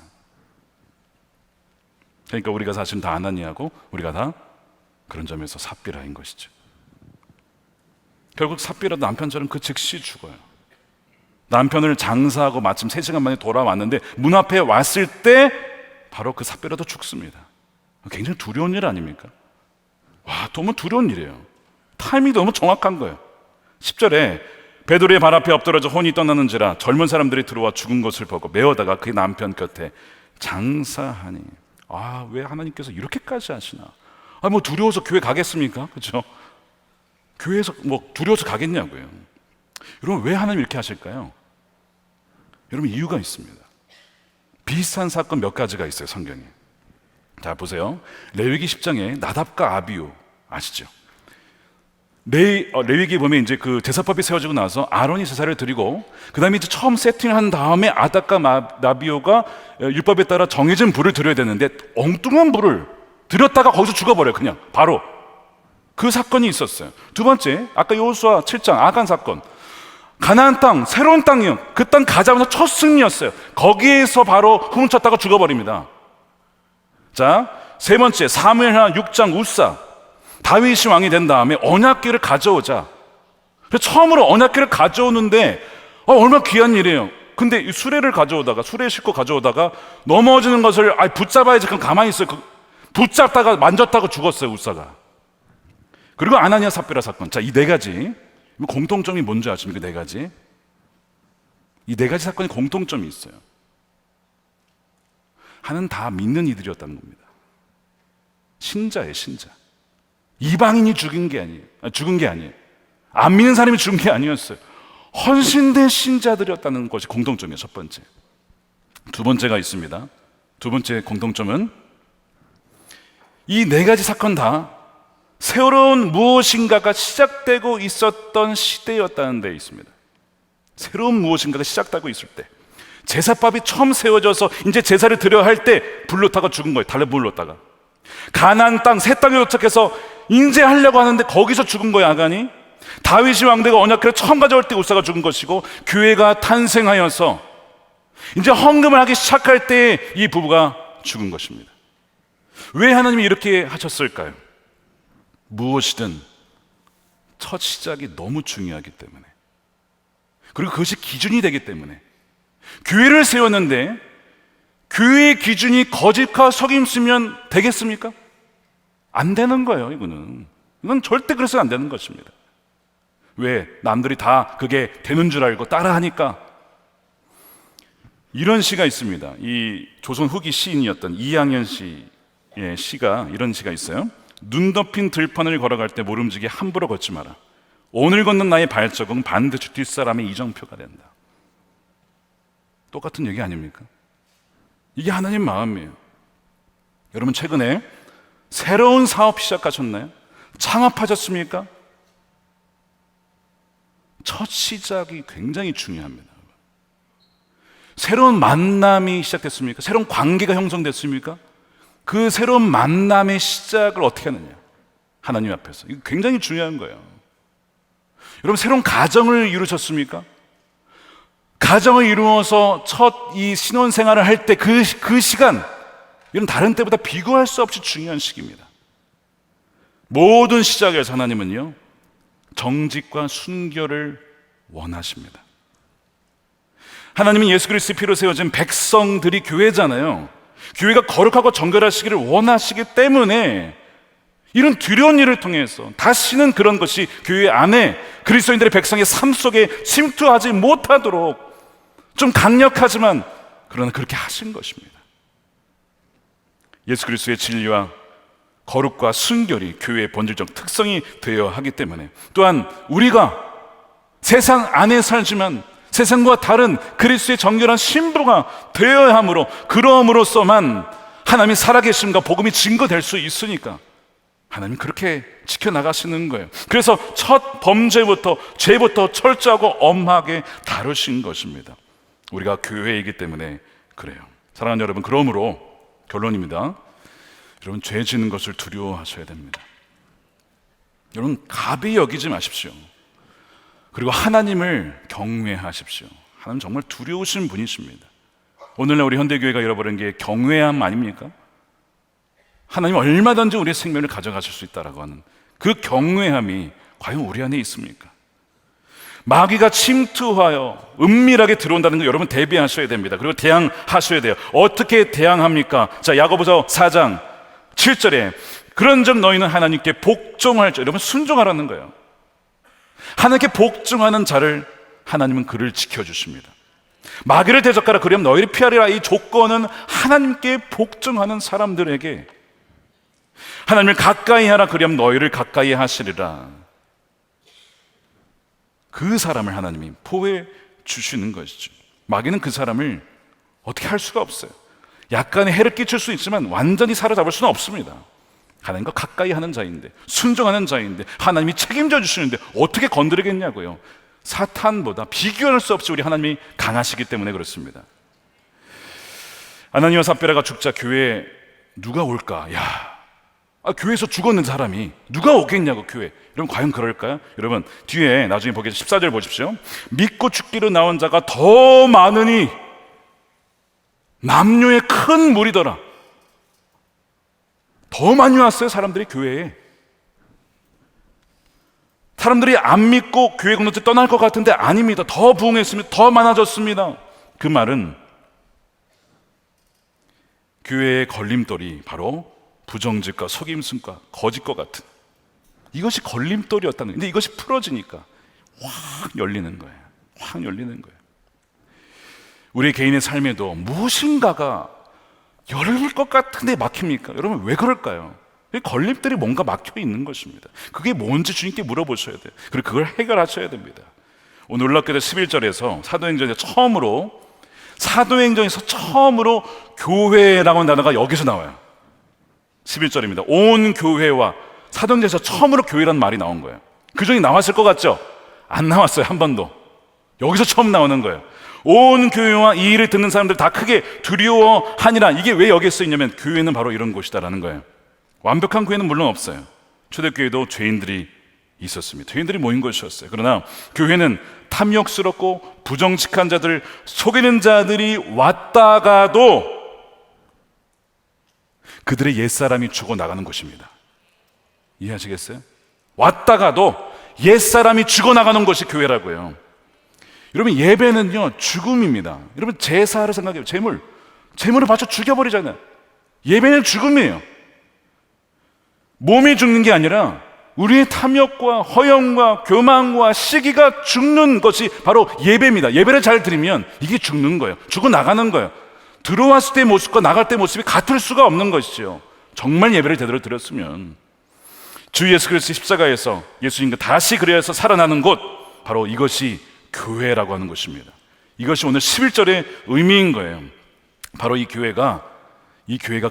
그러니까 우리가 사실은 다 아나니하고 우리가 다 그런 점에서 삽비라인 것이죠. 결국 삽비라도 남편처럼 그 즉시 죽어요. 남편을 장사하고 마침 3시간 만에 돌아왔는데 문 앞에 왔을 때 바로 그 삽비라도 죽습니다. 굉장히 두려운 일 아닙니까? 와, 너무 두려운 일이에요. 타이밍이 너무 정확한 거예요. 10절에 베드로의 발 앞에 엎드러져 혼이 떠나는지라 젊은 사람들이 들어와 죽은 것을 보고 메어다가 그 남편 곁에 장사하니. 왜 하나님께서 이렇게까지 하시나? 뭐 두려워서 교회 가겠습니까? 그렇죠? 교회에서 뭐 두려워서 가겠냐고요. 여러분, 왜 하나님 이렇게 하실까요? 여러분, 이유가 있습니다. 비슷한 사건 몇 가지가 있어요, 성경에. 자, 보세요. 레위기 10장에 나답과 아비후 아시죠? 레위기 보면 이제 그 제사법이 세워지고 나서 아론이 제사를 드리고, 그 다음에 이제 처음 세팅한 다음에 아답과 나비오가 율법에 따라 정해진 불을 드려야 되는데 엉뚱한 불을 드렸다가 거기서 죽어버려요. 그냥 바로. 그 사건이 있었어요. 두 번째, 아까 여호수아 7장 아간 사건. 가나안 땅, 새로운 땅이요. 그 땅 가자마자 첫 승리였어요. 거기에서 바로 훔쳤다가 죽어버립니다. 자, 세 번째, 사무엘하 6장 우사. 다윗이 왕이 된 다음에 언약궤를 가져오자. 그래서 처음으로 언약궤를 가져오는데 얼마나 귀한 일이에요. 근데 이 수레를 싣고 가져오다가 넘어지는 것을 붙잡아야지. 그럼 가만히 있어요. 붙잡다가 만졌다가 죽었어요, 우사가. 그리고 아나니아 삽비라 사건. 자, 이 네 가지 공통점이 뭔지 아십니까? 네 가지. 이 네 가지 사건이 공통점이 있어요. 하나는 다 믿는 이들이었다는 겁니다. 신자예요, 신자. 이방인이 죽은 게 아니에요. 안 믿는 사람이 죽은 게 아니었어요. 헌신된 신자들이었다는 것이 공통점이에요, 첫 번째. 두 번째가 있습니다. 두 번째 공통점은 이 네 가지 사건 다 새로운 무엇인가가 시작되고 있었던 시대였다는 데 있습니다. 새로운 무엇인가가 시작되고 있을 때, 제사법이 처음 세워져서 이제 제사를 드려야 할 때 불렀다가 죽은 거예요. 달래 불렀다가. 가나안 땅, 새 땅에 도착해서 인재하려고 하는데 거기서 죽은 거예요, 아간이. 다윗이 왕대가 언약궤를 처음 가져올 때 우사가 죽은 것이고, 교회가 탄생하여서 이제 헌금을 하기 시작할 때 이 부부가 죽은 것입니다. 왜 하나님이 이렇게 하셨을까요? 무엇이든 첫 시작이 너무 중요하기 때문에. 그리고 그것이 기준이 되기 때문에 교회를 세웠는데 교회의 기준이 거짓과 속임수면 되겠습니까? 안 되는 거예요. 이건 절대 그래서는 안 되는 것입니다. 왜? 남들이 다 그게 되는 줄 알고 따라하니까. 이런 시가 있습니다. 이 조선 후기 시인이었던 이양현 씨의 시가, 이런 시가 있어요. 눈 덮인 들판을 걸어갈 때 모름지기 함부로 걷지 마라. 오늘 걷는 나의 발자국은 반드시 뒷사람의 이정표가 된다. 똑같은 얘기 아닙니까? 이게 하나님 마음이에요. 여러분, 최근에 새로운 사업 시작하셨나요? 창업하셨습니까? 첫 시작이 굉장히 중요합니다. 새로운 만남이 시작됐습니까? 새로운 관계가 형성됐습니까? 그 새로운 만남의 시작을 어떻게 하느냐? 하나님 앞에서. 이거 굉장히 중요한 거예요. 여러분, 새로운 가정을 이루셨습니까? 가정을 이루어서 첫 이 신혼생활을 할 때 그 시간, 이런 다른 때보다 비교할 수 없이 중요한 시기입니다. 모든 시작에서 하나님은요, 정직과 순결을 원하십니다. 하나님은 예수 그리스도의 피로 세워진 백성들이 교회잖아요. 교회가 거룩하고 정결하시기를 원하시기 때문에 이런 두려운 일을 통해서 다시는 그런 것이 교회 안에 그리스도인들의 백성의 삶 속에 침투하지 못하도록 좀 강력하지만 그러나 그렇게 하신 것입니다. 예수 그리스도의 진리와 거룩과 순결이 교회의 본질적 특성이 되어야 하기 때문에, 또한 우리가 세상 안에 살지만 세상과 다른 그리스도의 정결한 신부가 되어야 하므로, 그러므로써만 하나님이 살아계심과 복음이 증거될 수 있으니까 하나님 그렇게 지켜나가시는 거예요. 그래서 첫 범죄부터, 죄부터 철저하고 엄하게 다루신 것입니다. 우리가 교회이기 때문에 그래요. 사랑하는 여러분, 그러므로 결론입니다. 여러분, 죄 지는 것을 두려워하셔야 됩니다. 여러분, 가벼이 여기지 마십시오. 그리고 하나님을 경외하십시오. 하나님 정말 두려우신 분이십니다. 오늘날 우리 현대교회가 잃어버린 게 경외함 아닙니까? 하나님 얼마든지 우리의 생명을 가져가실 수 있다라고 하는 그 경외함이 과연 우리 안에 있습니까? 마귀가 침투하여 은밀하게 들어온다는 거 여러분 대비하셔야 됩니다. 그리고 대항하셔야 돼요. 어떻게 대항합니까? 자, 야고보서 4장 7절에 그런즉 너희는 하나님께 복종할 자, 여러분 순종하라는 거예요. 하나님께 복종하는 자를 하나님은 그를 지켜주십니다. 마귀를 대적하라, 그리하면 너희를 피하리라. 이 조건은 하나님께 복종하는 사람들에게, 하나님을 가까이 하라, 그리하면 너희를 가까이 하시리라. 그 사람을 하나님이 포해 주시는 것이죠. 마귀는 그 사람을 어떻게 할 수가 없어요. 약간의 해를 끼칠 수 있지만 완전히 사로잡을 수는 없습니다. 하나님과 가까이 하는 자인데, 순종하는 자인데, 하나님이 책임져 주시는데 어떻게 건드리겠냐고요. 사탄보다 비교할 수 없이 우리 하나님이 강하시기 때문에 그렇습니다. 아나니와 삽비라가 죽자 교회에 누가 올까? 교회에서 죽었는 사람이 누가 오겠냐고, 교회. 여러분, 과연 그럴까요? 여러분, 뒤에 나중에 보게 14절 보십시오. 믿고 죽기로 나온 자가 더 많으니 남녀의 큰 무리더라. 더 많이 왔어요, 사람들이 교회에. 사람들이 안 믿고 교회 공동체 떠날 것 같은데 아닙니다. 더 부흥했습니다. 더 많아졌습니다. 그 말은 교회의 걸림돌이 바로 부정직과 속임수과 거짓과 같은, 이것이 걸림돌이었다는 거예요. 근데 이것이 풀어지니까 확 열리는 거예요. 확 열리는 거예요. 우리 개인의 삶에도 무엇인가가 열릴 것 같은데 막힙니까? 여러분, 왜 그럴까요? 걸림돌이 뭔가 막혀 있는 것입니다. 그게 뭔지 주님께 물어보셔야 돼요. 그리고 그걸 해결하셔야 됩니다. 오늘 놀랍게도 11절에서 사도행전에서 처음으로 교회라고 하는 단어가 여기서 나와요. 11절입니다. 온 교회와, 사도행전에서 처음으로 교회라는 말이 나온 거예요. 그 전에 나왔을 것 같죠? 안 나왔어요, 한 번도. 여기서 처음 나오는 거예요. 온 교회와 이 일을 듣는 사람들 다 크게 두려워하니라. 이게 왜 여기에 쓰이냐면 교회는 바로 이런 곳이다라는 거예요. 완벽한 교회는 물론 없어요. 초대교회도 죄인들이 있었습니다. 죄인들이 모인 곳이었어요. 그러나 교회는 탐욕스럽고 부정직한 자들, 속이는 자들이 왔다가도 그들의 옛사람이 죽어나가는 곳입니다. 이해하시겠어요? 왔다가도 옛사람이 죽어나가는 곳이 교회라고요. 여러분, 예배는요 죽음입니다. 여러분, 제사를 생각해요. 재물을 바쳐 죽여버리잖아요. 예배는 죽음이에요. 몸이 죽는 게 아니라 우리의 탐욕과 허영과 교만과 시기가 죽는 것이 바로 예배입니다. 예배를 잘 드리면 이게 죽는 거예요. 죽어나가는 거예요. 들어왔을 때의 모습과 나갈 때의 모습이 같을 수가 없는 것이죠. 정말 예배를 제대로 드렸으면. 주 예수 그리스도 십자가에서 예수님과 다시 그리하여서 살아나는 곳, 바로 이것이 교회라고 하는 것입니다. 이것이 오늘 11절의 의미인 거예요. 바로 이 교회가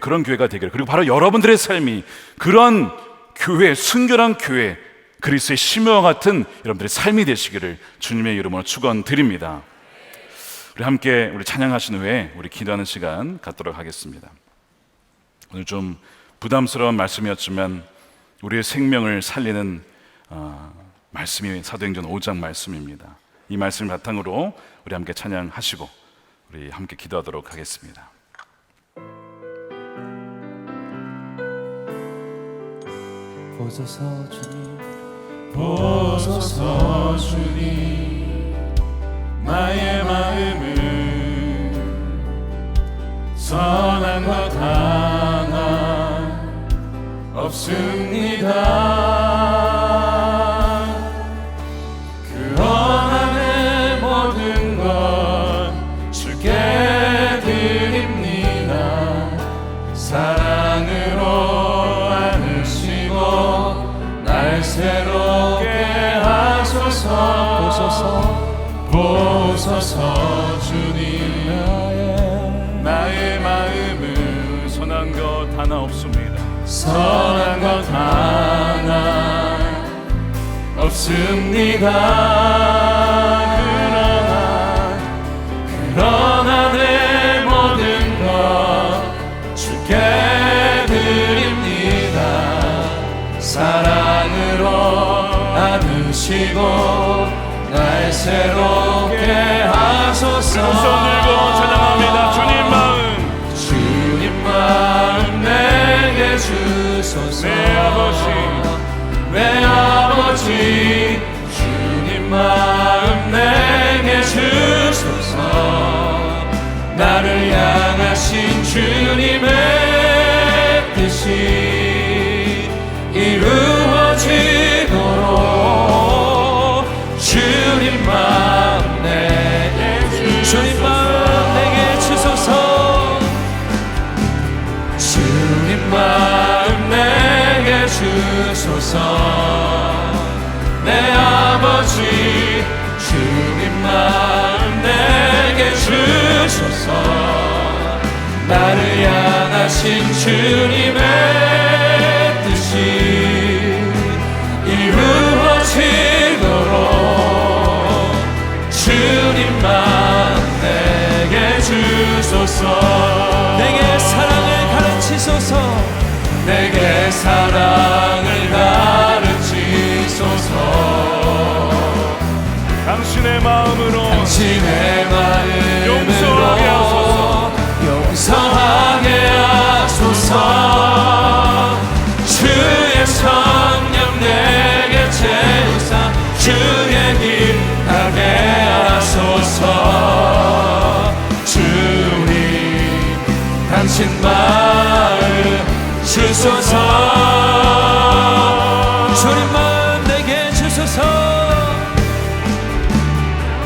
그런 교회가 되기를, 그리고 바로 여러분들의 삶이 그런 교회, 순결한 교회, 그리스도의 심령과 같은 여러분들의 삶이 되시기를 주님의 이름으로 축원드립니다. 우리 함께 찬양하신 후에 우리 기도하는 시간 갖도록 하겠습니다. 오늘 좀 부담스러운 말씀이었지만 우리의 생명을 살리는 말씀이 사도행전 5장 말씀입니다. 이 말씀을 바탕으로 우리 함께 찬양하시고 우리 함께 기도하도록 하겠습니다. 보소서 주님, 보소서 주님, 나의 마음은 선함과 강함 없습니다. 그러나 내 모든 것 주께 드립니다. 사랑으로 안으시고 날 새롭게 하소서. 보소서 주님, 나의 마음은 선한 것 하나 없습니다. 선한 것 하나 없습니다. 그러나 내 모든 것 주께 드립니다. 사랑으로 안으시고 날 새롭게 하소서. 손 들고 찬양합니다. 주님 마음 내게 주소서. 내 아버지 주님 마음 내게 주소서. 나를 향하신 주님의 뜻이 이루어지도록 주님 마음 내게 주소서. 주님 마음 내게 주소서. 내 아버지 주님 마음 내게 주소서. 나를 향하신 주님의 뜻이 이루어지도록 주님 마음 내게 주소서. 내게 사랑을 가르치소서. 내게 사랑을 가르치소서. 당신의 마음으로 용서하게 하소서. 용서하게 하소서. 주의 성령 내게 채우사 주의 길 가게 하소서. 주님 당신 마음 주소서. 주님 마음 내게 주소서.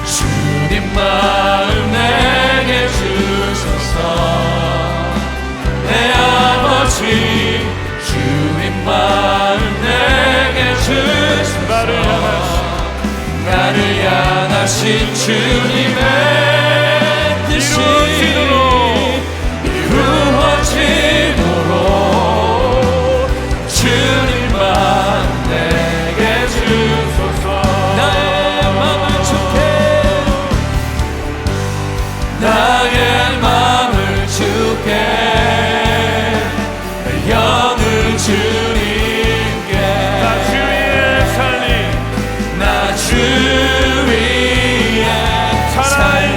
주님 마음 내게 주소서. 내 아버지 주님 마음 내게 주소서. 나를 향하신 주님의 뜻이 이루어지도록 주님 마음 내게 주소서. 나의 마음을 주께, 나의 마음을 주께, 영을 주님께. 나 주 위에 살리, 나 주 위에 살리.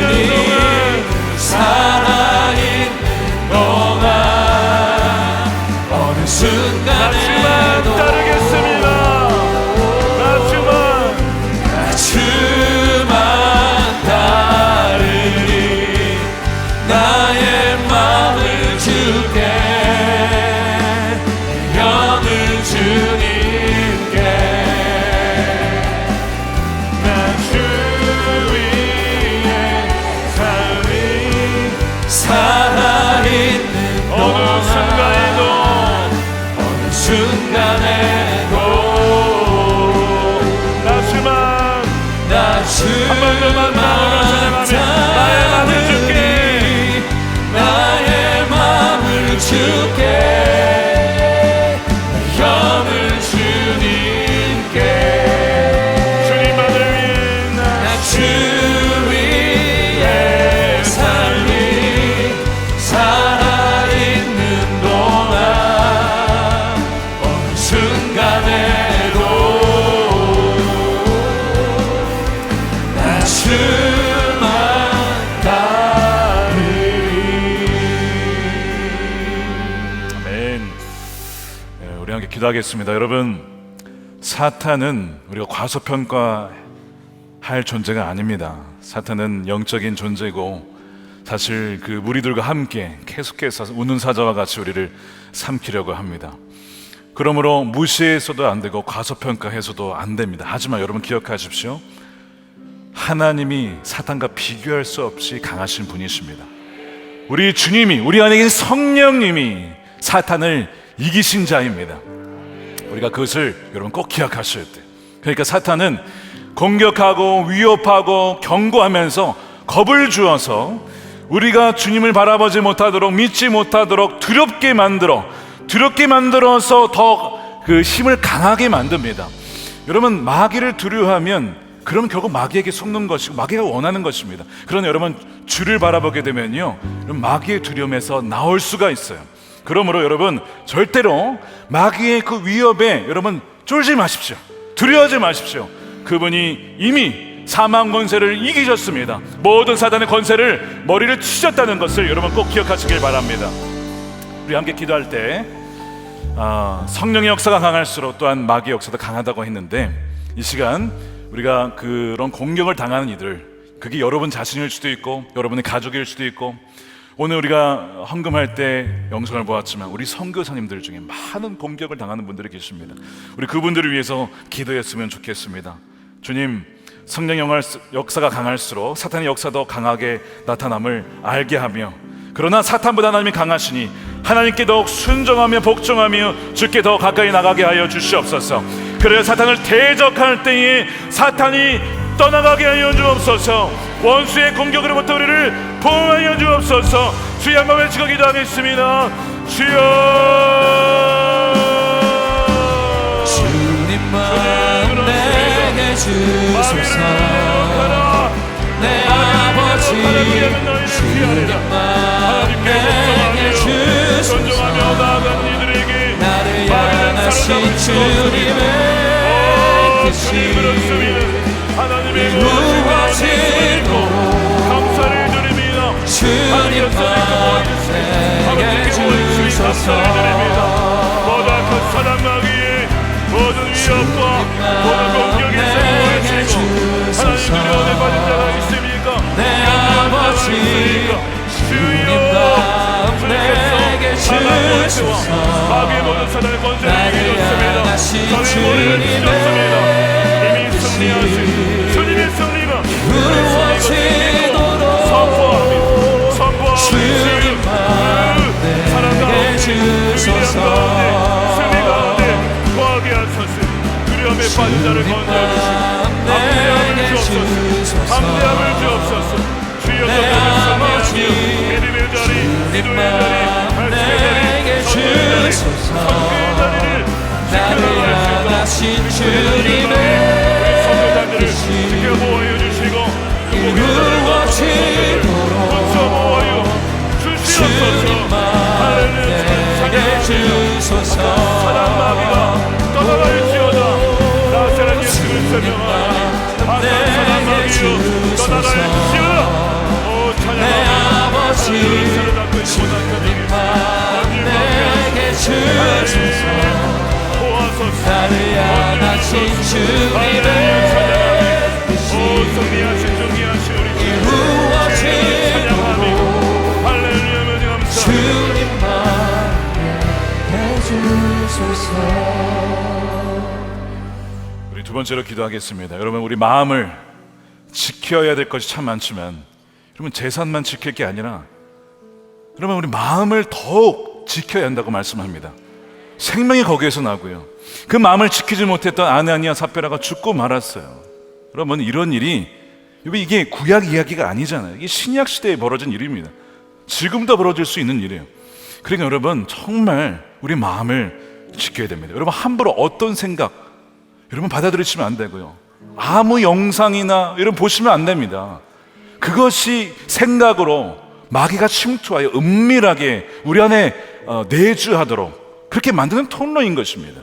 기도하겠습니다. 여러분, 사탄은 우리가 과소평가할 존재가 아닙니다. 사탄은 영적인 존재고 사실 그 무리들과 함께 계속해서 우는 사자와 같이 우리를 삼키려고 합니다. 그러므로 무시해서도 안 되고 과소평가해서도 안 됩니다. 하지만 여러분 기억하십시오. 하나님이 사탄과 비교할 수 없이 강하신 분이십니다. 우리 주님이, 우리 안에 계신 성령님이 사탄을 이기신 자입니다. 우리가 그것을 여러분 꼭 기억하셔야 돼요. 그러니까 사탄은 공격하고 위협하고 경고하면서 겁을 주어서 우리가 주님을 바라보지 못하도록, 믿지 못하도록 두렵게 만들어서 더 그 힘을 강하게 만듭니다. 여러분, 마귀를 두려워하면 그러면 결국 마귀에게 속는 것이고 마귀가 원하는 것입니다. 그러나 여러분, 주를 바라보게 되면요, 마귀의 두려움에서 나올 수가 있어요. 그러므로 여러분, 절대로 마귀의 그 위협에 여러분 쫄지 마십시오. 두려워하지 마십시오. 그분이 이미 사망 권세를 이기셨습니다. 모든 사단의 권세를 머리를 치셨다는 것을 여러분 꼭 기억하시길 바랍니다. 우리 함께 기도할 때 성령의 역사가 강할수록 또한 마귀의 역사도 강하다고 했는데, 이 시간 우리가 그런 공격을 당하는 이들, 그게 여러분 자신일 수도 있고 여러분의 가족일 수도 있고, 오늘 우리가 헌금할 때 영상을 보았지만 우리 선교사님들 중에 많은 공격을 당하는 분들이 계십니다. 우리 그분들을 위해서 기도했으면 좋겠습니다. 주님, 성령의 역사가 강할수록 사탄의 역사도 강하게 나타남을 알게 하며, 그러나 사탄보다 하나님이 강하시니 하나님께 더욱 순종하며 복종하며 주께 더 가까이 나가게 하여 주시옵소서. 그래야 사탄을 대적할 때에 사탄이 떠나가게 하여 주옵소서. 원수의 공격으로부터 우리를 보호하여 주옵소서. 주여 한번 외치고 기도하겠습니다. 주여, 주님만 내게 주소서. 내 아버지 주님만 내게 주소서. 나를 향하신 주님의 뜻이 이루어지도록 주님만 내게 주소서. 모든 그 사단 마귀의 모든 위협과 모든 공격에 승리하시고 하나님 은혜 받은 자가 있습니까? 내 아버지 주님만 내게 주소서. 마귀의 모든 사단의 권세를 이겼습니다. 저의 머리를 치셨습니다. 이미 승리하신 주님의 승리가 이루어지도록 주님만 내게 주소서. 승리 가운데 거하게 하소서. 두려움에 빠진 자를 건져주시고 담대함을 주옵소서. 담대함을 주옵소서. 주여, 더 승리하며 믿음의 자리, 기도의 자리, 발심의 자리, 선교의 자리를 나를 향하신 주님의 선교단들을 지켜보호해 주시고 이루어지도록 보호하여 주시옵소서. 주님만 내게 주소서. 사단 마귀가 떠나갈지어다. 나사렛 예수 그리스도의 명하니 사단 마귀여 떠나갈지어다. 내 아버지 주님만 내게 주소서. 나를 향하신 주님의 뜻이 이루어지도록 주님만 내게 주소서. 우리 두 번째로 기도하겠습니다. 여러분, 우리 마음을 지켜야 될 것이 참 많지만 여러분, 재산만 지킬 게 아니라 여러분, 우리 마음을 더욱 지켜야 한다고 말씀합니다. 생명이 거기에서 나고요. 그 마음을 지키지 못했던 아나니아 삽비라가 죽고 말았어요. 여러분, 이런 일이 이게 구약 이야기가 아니잖아요. 이게 신약 시대에 벌어진 일입니다. 지금도 벌어질 수 있는 일이에요. 그러니까 여러분, 정말 우리 마음을 지켜야 됩니다. 여러분, 함부로 어떤 생각 여러분 받아들이시면 안 되고요. 아무 영상이나 여러분 보시면 안 됩니다. 그것이 생각으로 마귀가 침투하여 은밀하게 우리 안에 내주하도록 그렇게 만드는 통로인 것입니다.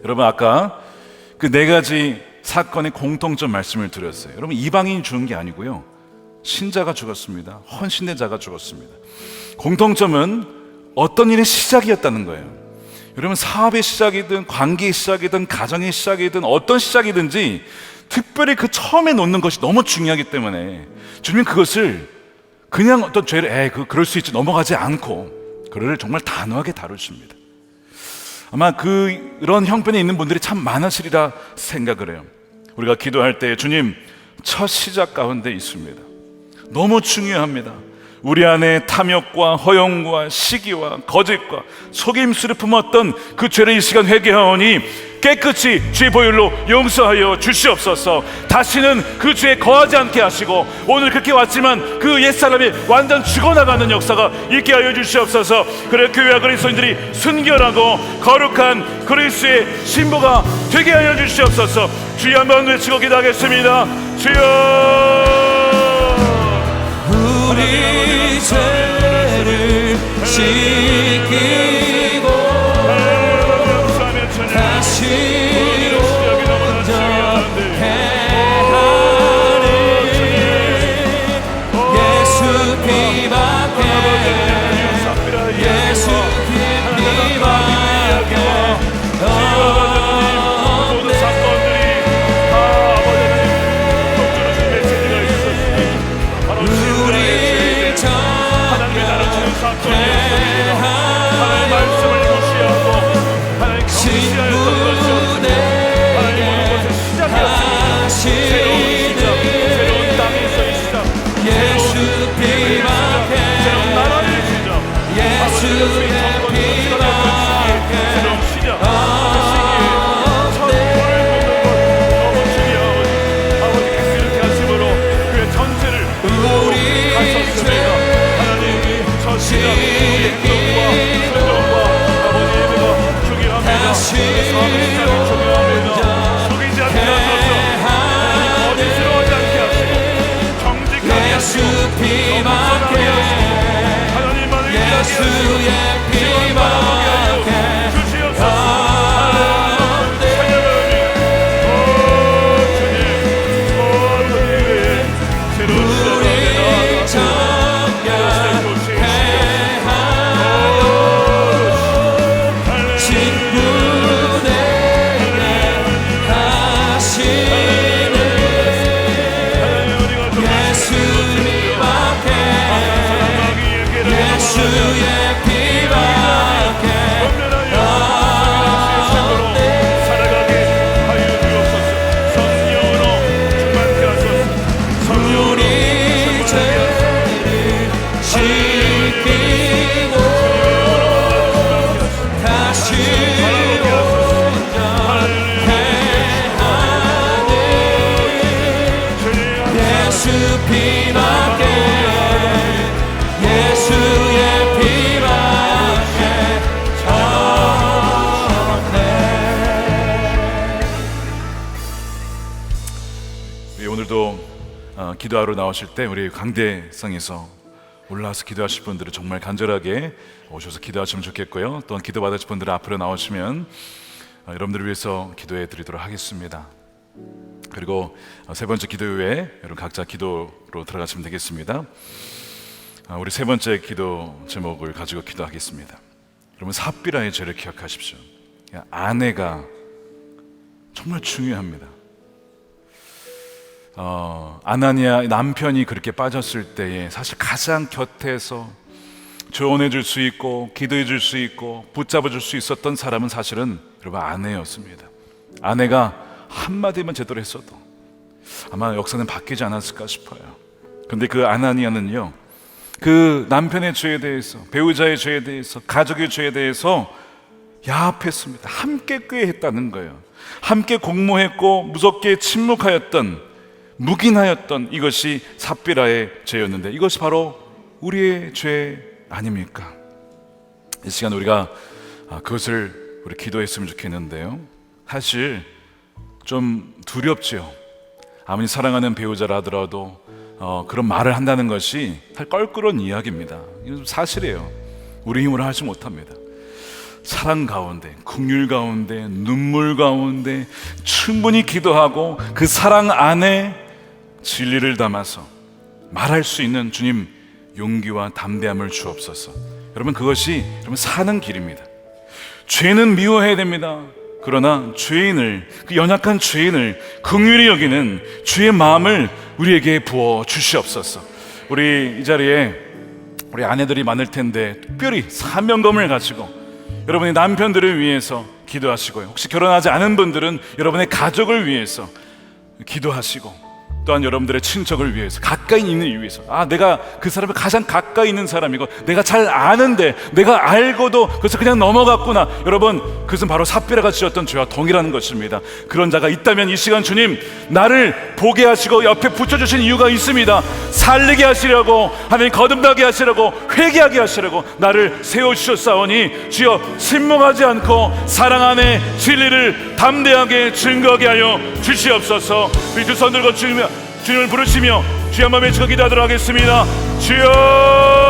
여러분, 아까 그 네 가지 사건의 공통점 말씀을 드렸어요. 여러분, 이방인이 죽은 게 아니고요, 신자가 죽었습니다. 헌신된 자가 죽었습니다. 공통점은 어떤 일의 시작이었다는 거예요. 여러분, 사업의 시작이든 관계의 시작이든 가정의 시작이든 어떤 시작이든지 특별히 그 처음에 놓는 것이 너무 중요하기 때문에 주님은 그것을 그냥 어떤 죄를 그럴 수 있지 넘어가지 않고 그를 정말 단호하게 다루십니다. 아마 그런 형편에 있는 분들이 참 많으시리라 생각을 해요. 우리가 기도할 때 주님, 첫 시작 가운데 있습니다. 너무 중요합니다. 우리 안에 탐욕과 허영과 시기와 거짓과 속임수를 품었던 그 죄를 이 시간 회개하오니 깨끗이 죄 보혈로 용서하여 주시옵소서. 다시는 그 죄에 거하지 않게 하시고 오늘 그렇게 왔지만 그 옛사람이 완전 죽어나가는 역사가 있게 하여 주시옵소서. 그래 교회와 그리스도인들이 순결하고 거룩한 그리스도의 신부가 되게 하여 주시옵소서. 주여 한번 외치고 기도하겠습니다. 주여, 우리 죄를 씻기고 다시 온전해 하리. 예수 피밖에, 예수 피밖에 모든 사건들이 다 아버지의 독주로 메시지가 있었습니다. 바로 우리 하나님의 나를 주는 사건이었습니다. 하나님의 말씀을 무시하고 하나님 경시하였던 것이었습니다. 하나님 오는 것의 시작이었습니다. 새로운 시작, 새로운 땅에서의 시작, 예수 피밖에, 새로운 나라의 시작, 예수의 피밖에 새로운 시작. 그 시기에 첫 돌을 걷는 것 너무 중요하오니 아버지께서 이렇게 하심으로 그의 전세를 우리 하셨습니다. 하나님, 첫 시작 우리의 기도와 순종과 아버지 예배가 중요합니다. 다시 사업의 시작이 중요합니다. 속이지 않게 하소서. 하나님, 거짓스러워하지 않게 하시고 정직하게 예수 하시고 피밖에, 하나님만을 위하게 하시고 예수의 피밖에 주시옵소서. 우리 정결하여 친구되게 하시는 예수 피밖에, 예수의 피밖에 살아가게 하여 주옵소서. 성령으로 충만케 하소서. 우리 죄를 씻기고 다시 온전해 하는 예수 피밖에, 예수의 피밖에 없네. 오늘도 기도하러 나오실 때 우리 강대상에서 올라와서 기도하실 분들은 정말 간절하게 오셔서 기도하시면 좋겠고요. 또한 기도 받으실 분들은 앞으로 나오시면 여러분들을 위해서 기도해 드리도록 하겠습니다. 그리고 세 번째 기도 후에 여러분 각자 기도로 들어가시면 되겠습니다. 우리 세 번째 기도 제목을 가지고 기도하겠습니다. 여러분, 삽비라의 죄를 기억하십시오. 아내가 정말 중요합니다. 아나니아 남편이 그렇게 빠졌을 때에 사실 가장 곁에서 조언해 줄 수 있고 기도해 줄 수 있고 붙잡아 줄 수 있었던 사람은 사실은 여러분 아내였습니다. 아내가 한마디만 제대로 했어도 아마 역사는 바뀌지 않았을까 싶어요. 근데 그 아나니아는요, 그 남편의 죄에 대해서, 배우자의 죄에 대해서, 가족의 죄에 대해서 야합했습니다. 함께 꾀했다는 거예요. 함께 공모했고 무섭게 침묵하였던, 묵인하였던 이것이 삽비라의 죄였는데 이것이 바로 우리의 죄 아닙니까? 이 시간 우리가 그것을 우리 기도했으면 좋겠는데요, 사실 좀 두렵지요. 아무리 사랑하는 배우자라 하더라도 그런 말을 한다는 것이 사실 껄끄러운 이야기입니다. 이건 사실이에요. 우리 힘으로 하지 못합니다. 사랑 가운데, 긍휼 가운데, 눈물 가운데 충분히 기도하고 그 사랑 안에 진리를 담아서 말할 수 있는 주님 용기와 담대함을 주옵소서. 여러분, 그것이 여러분 사는 길입니다. 죄는 미워해야 됩니다. 그러나 죄인을, 그 연약한 죄인을 긍휼히 여기는 주의 마음을 우리에게 부어 주시옵소서. 우리 이 자리에 우리 아내들이 많을 텐데 특별히 사명감을 가지고 여러분의 남편들을 위해서 기도하시고요. 혹시 결혼하지 않은 분들은 여러분의 가족을 위해서 기도하시고, 또한 여러분들의 친척을 위해서, 가까이 있는 이유 위해서, 내가 그 사람을 가장 가까이 있는 사람이고 내가 잘 아는데 내가 알고도 그래서 그냥 넘어갔구나. 여러분, 그것은 바로 삽비라가 지었던 죄와 동일한 것입니다. 그런 자가 있다면 이 시간 주님 나를 보게 하시고 옆에 붙여주신 이유가 있습니다. 살리게 하시려고, 하나님 거듭나게 하시려고, 회개하게 하시려고 나를 세워주셨사오니 주여 침묵하지 않고 사랑 안에 진리를 담대하게 증거하게 하여 주시옵소서. 우리 두 손 들고 주님을 부르시며 주여 한번 외치고 기도하도록 하겠습니다. 주여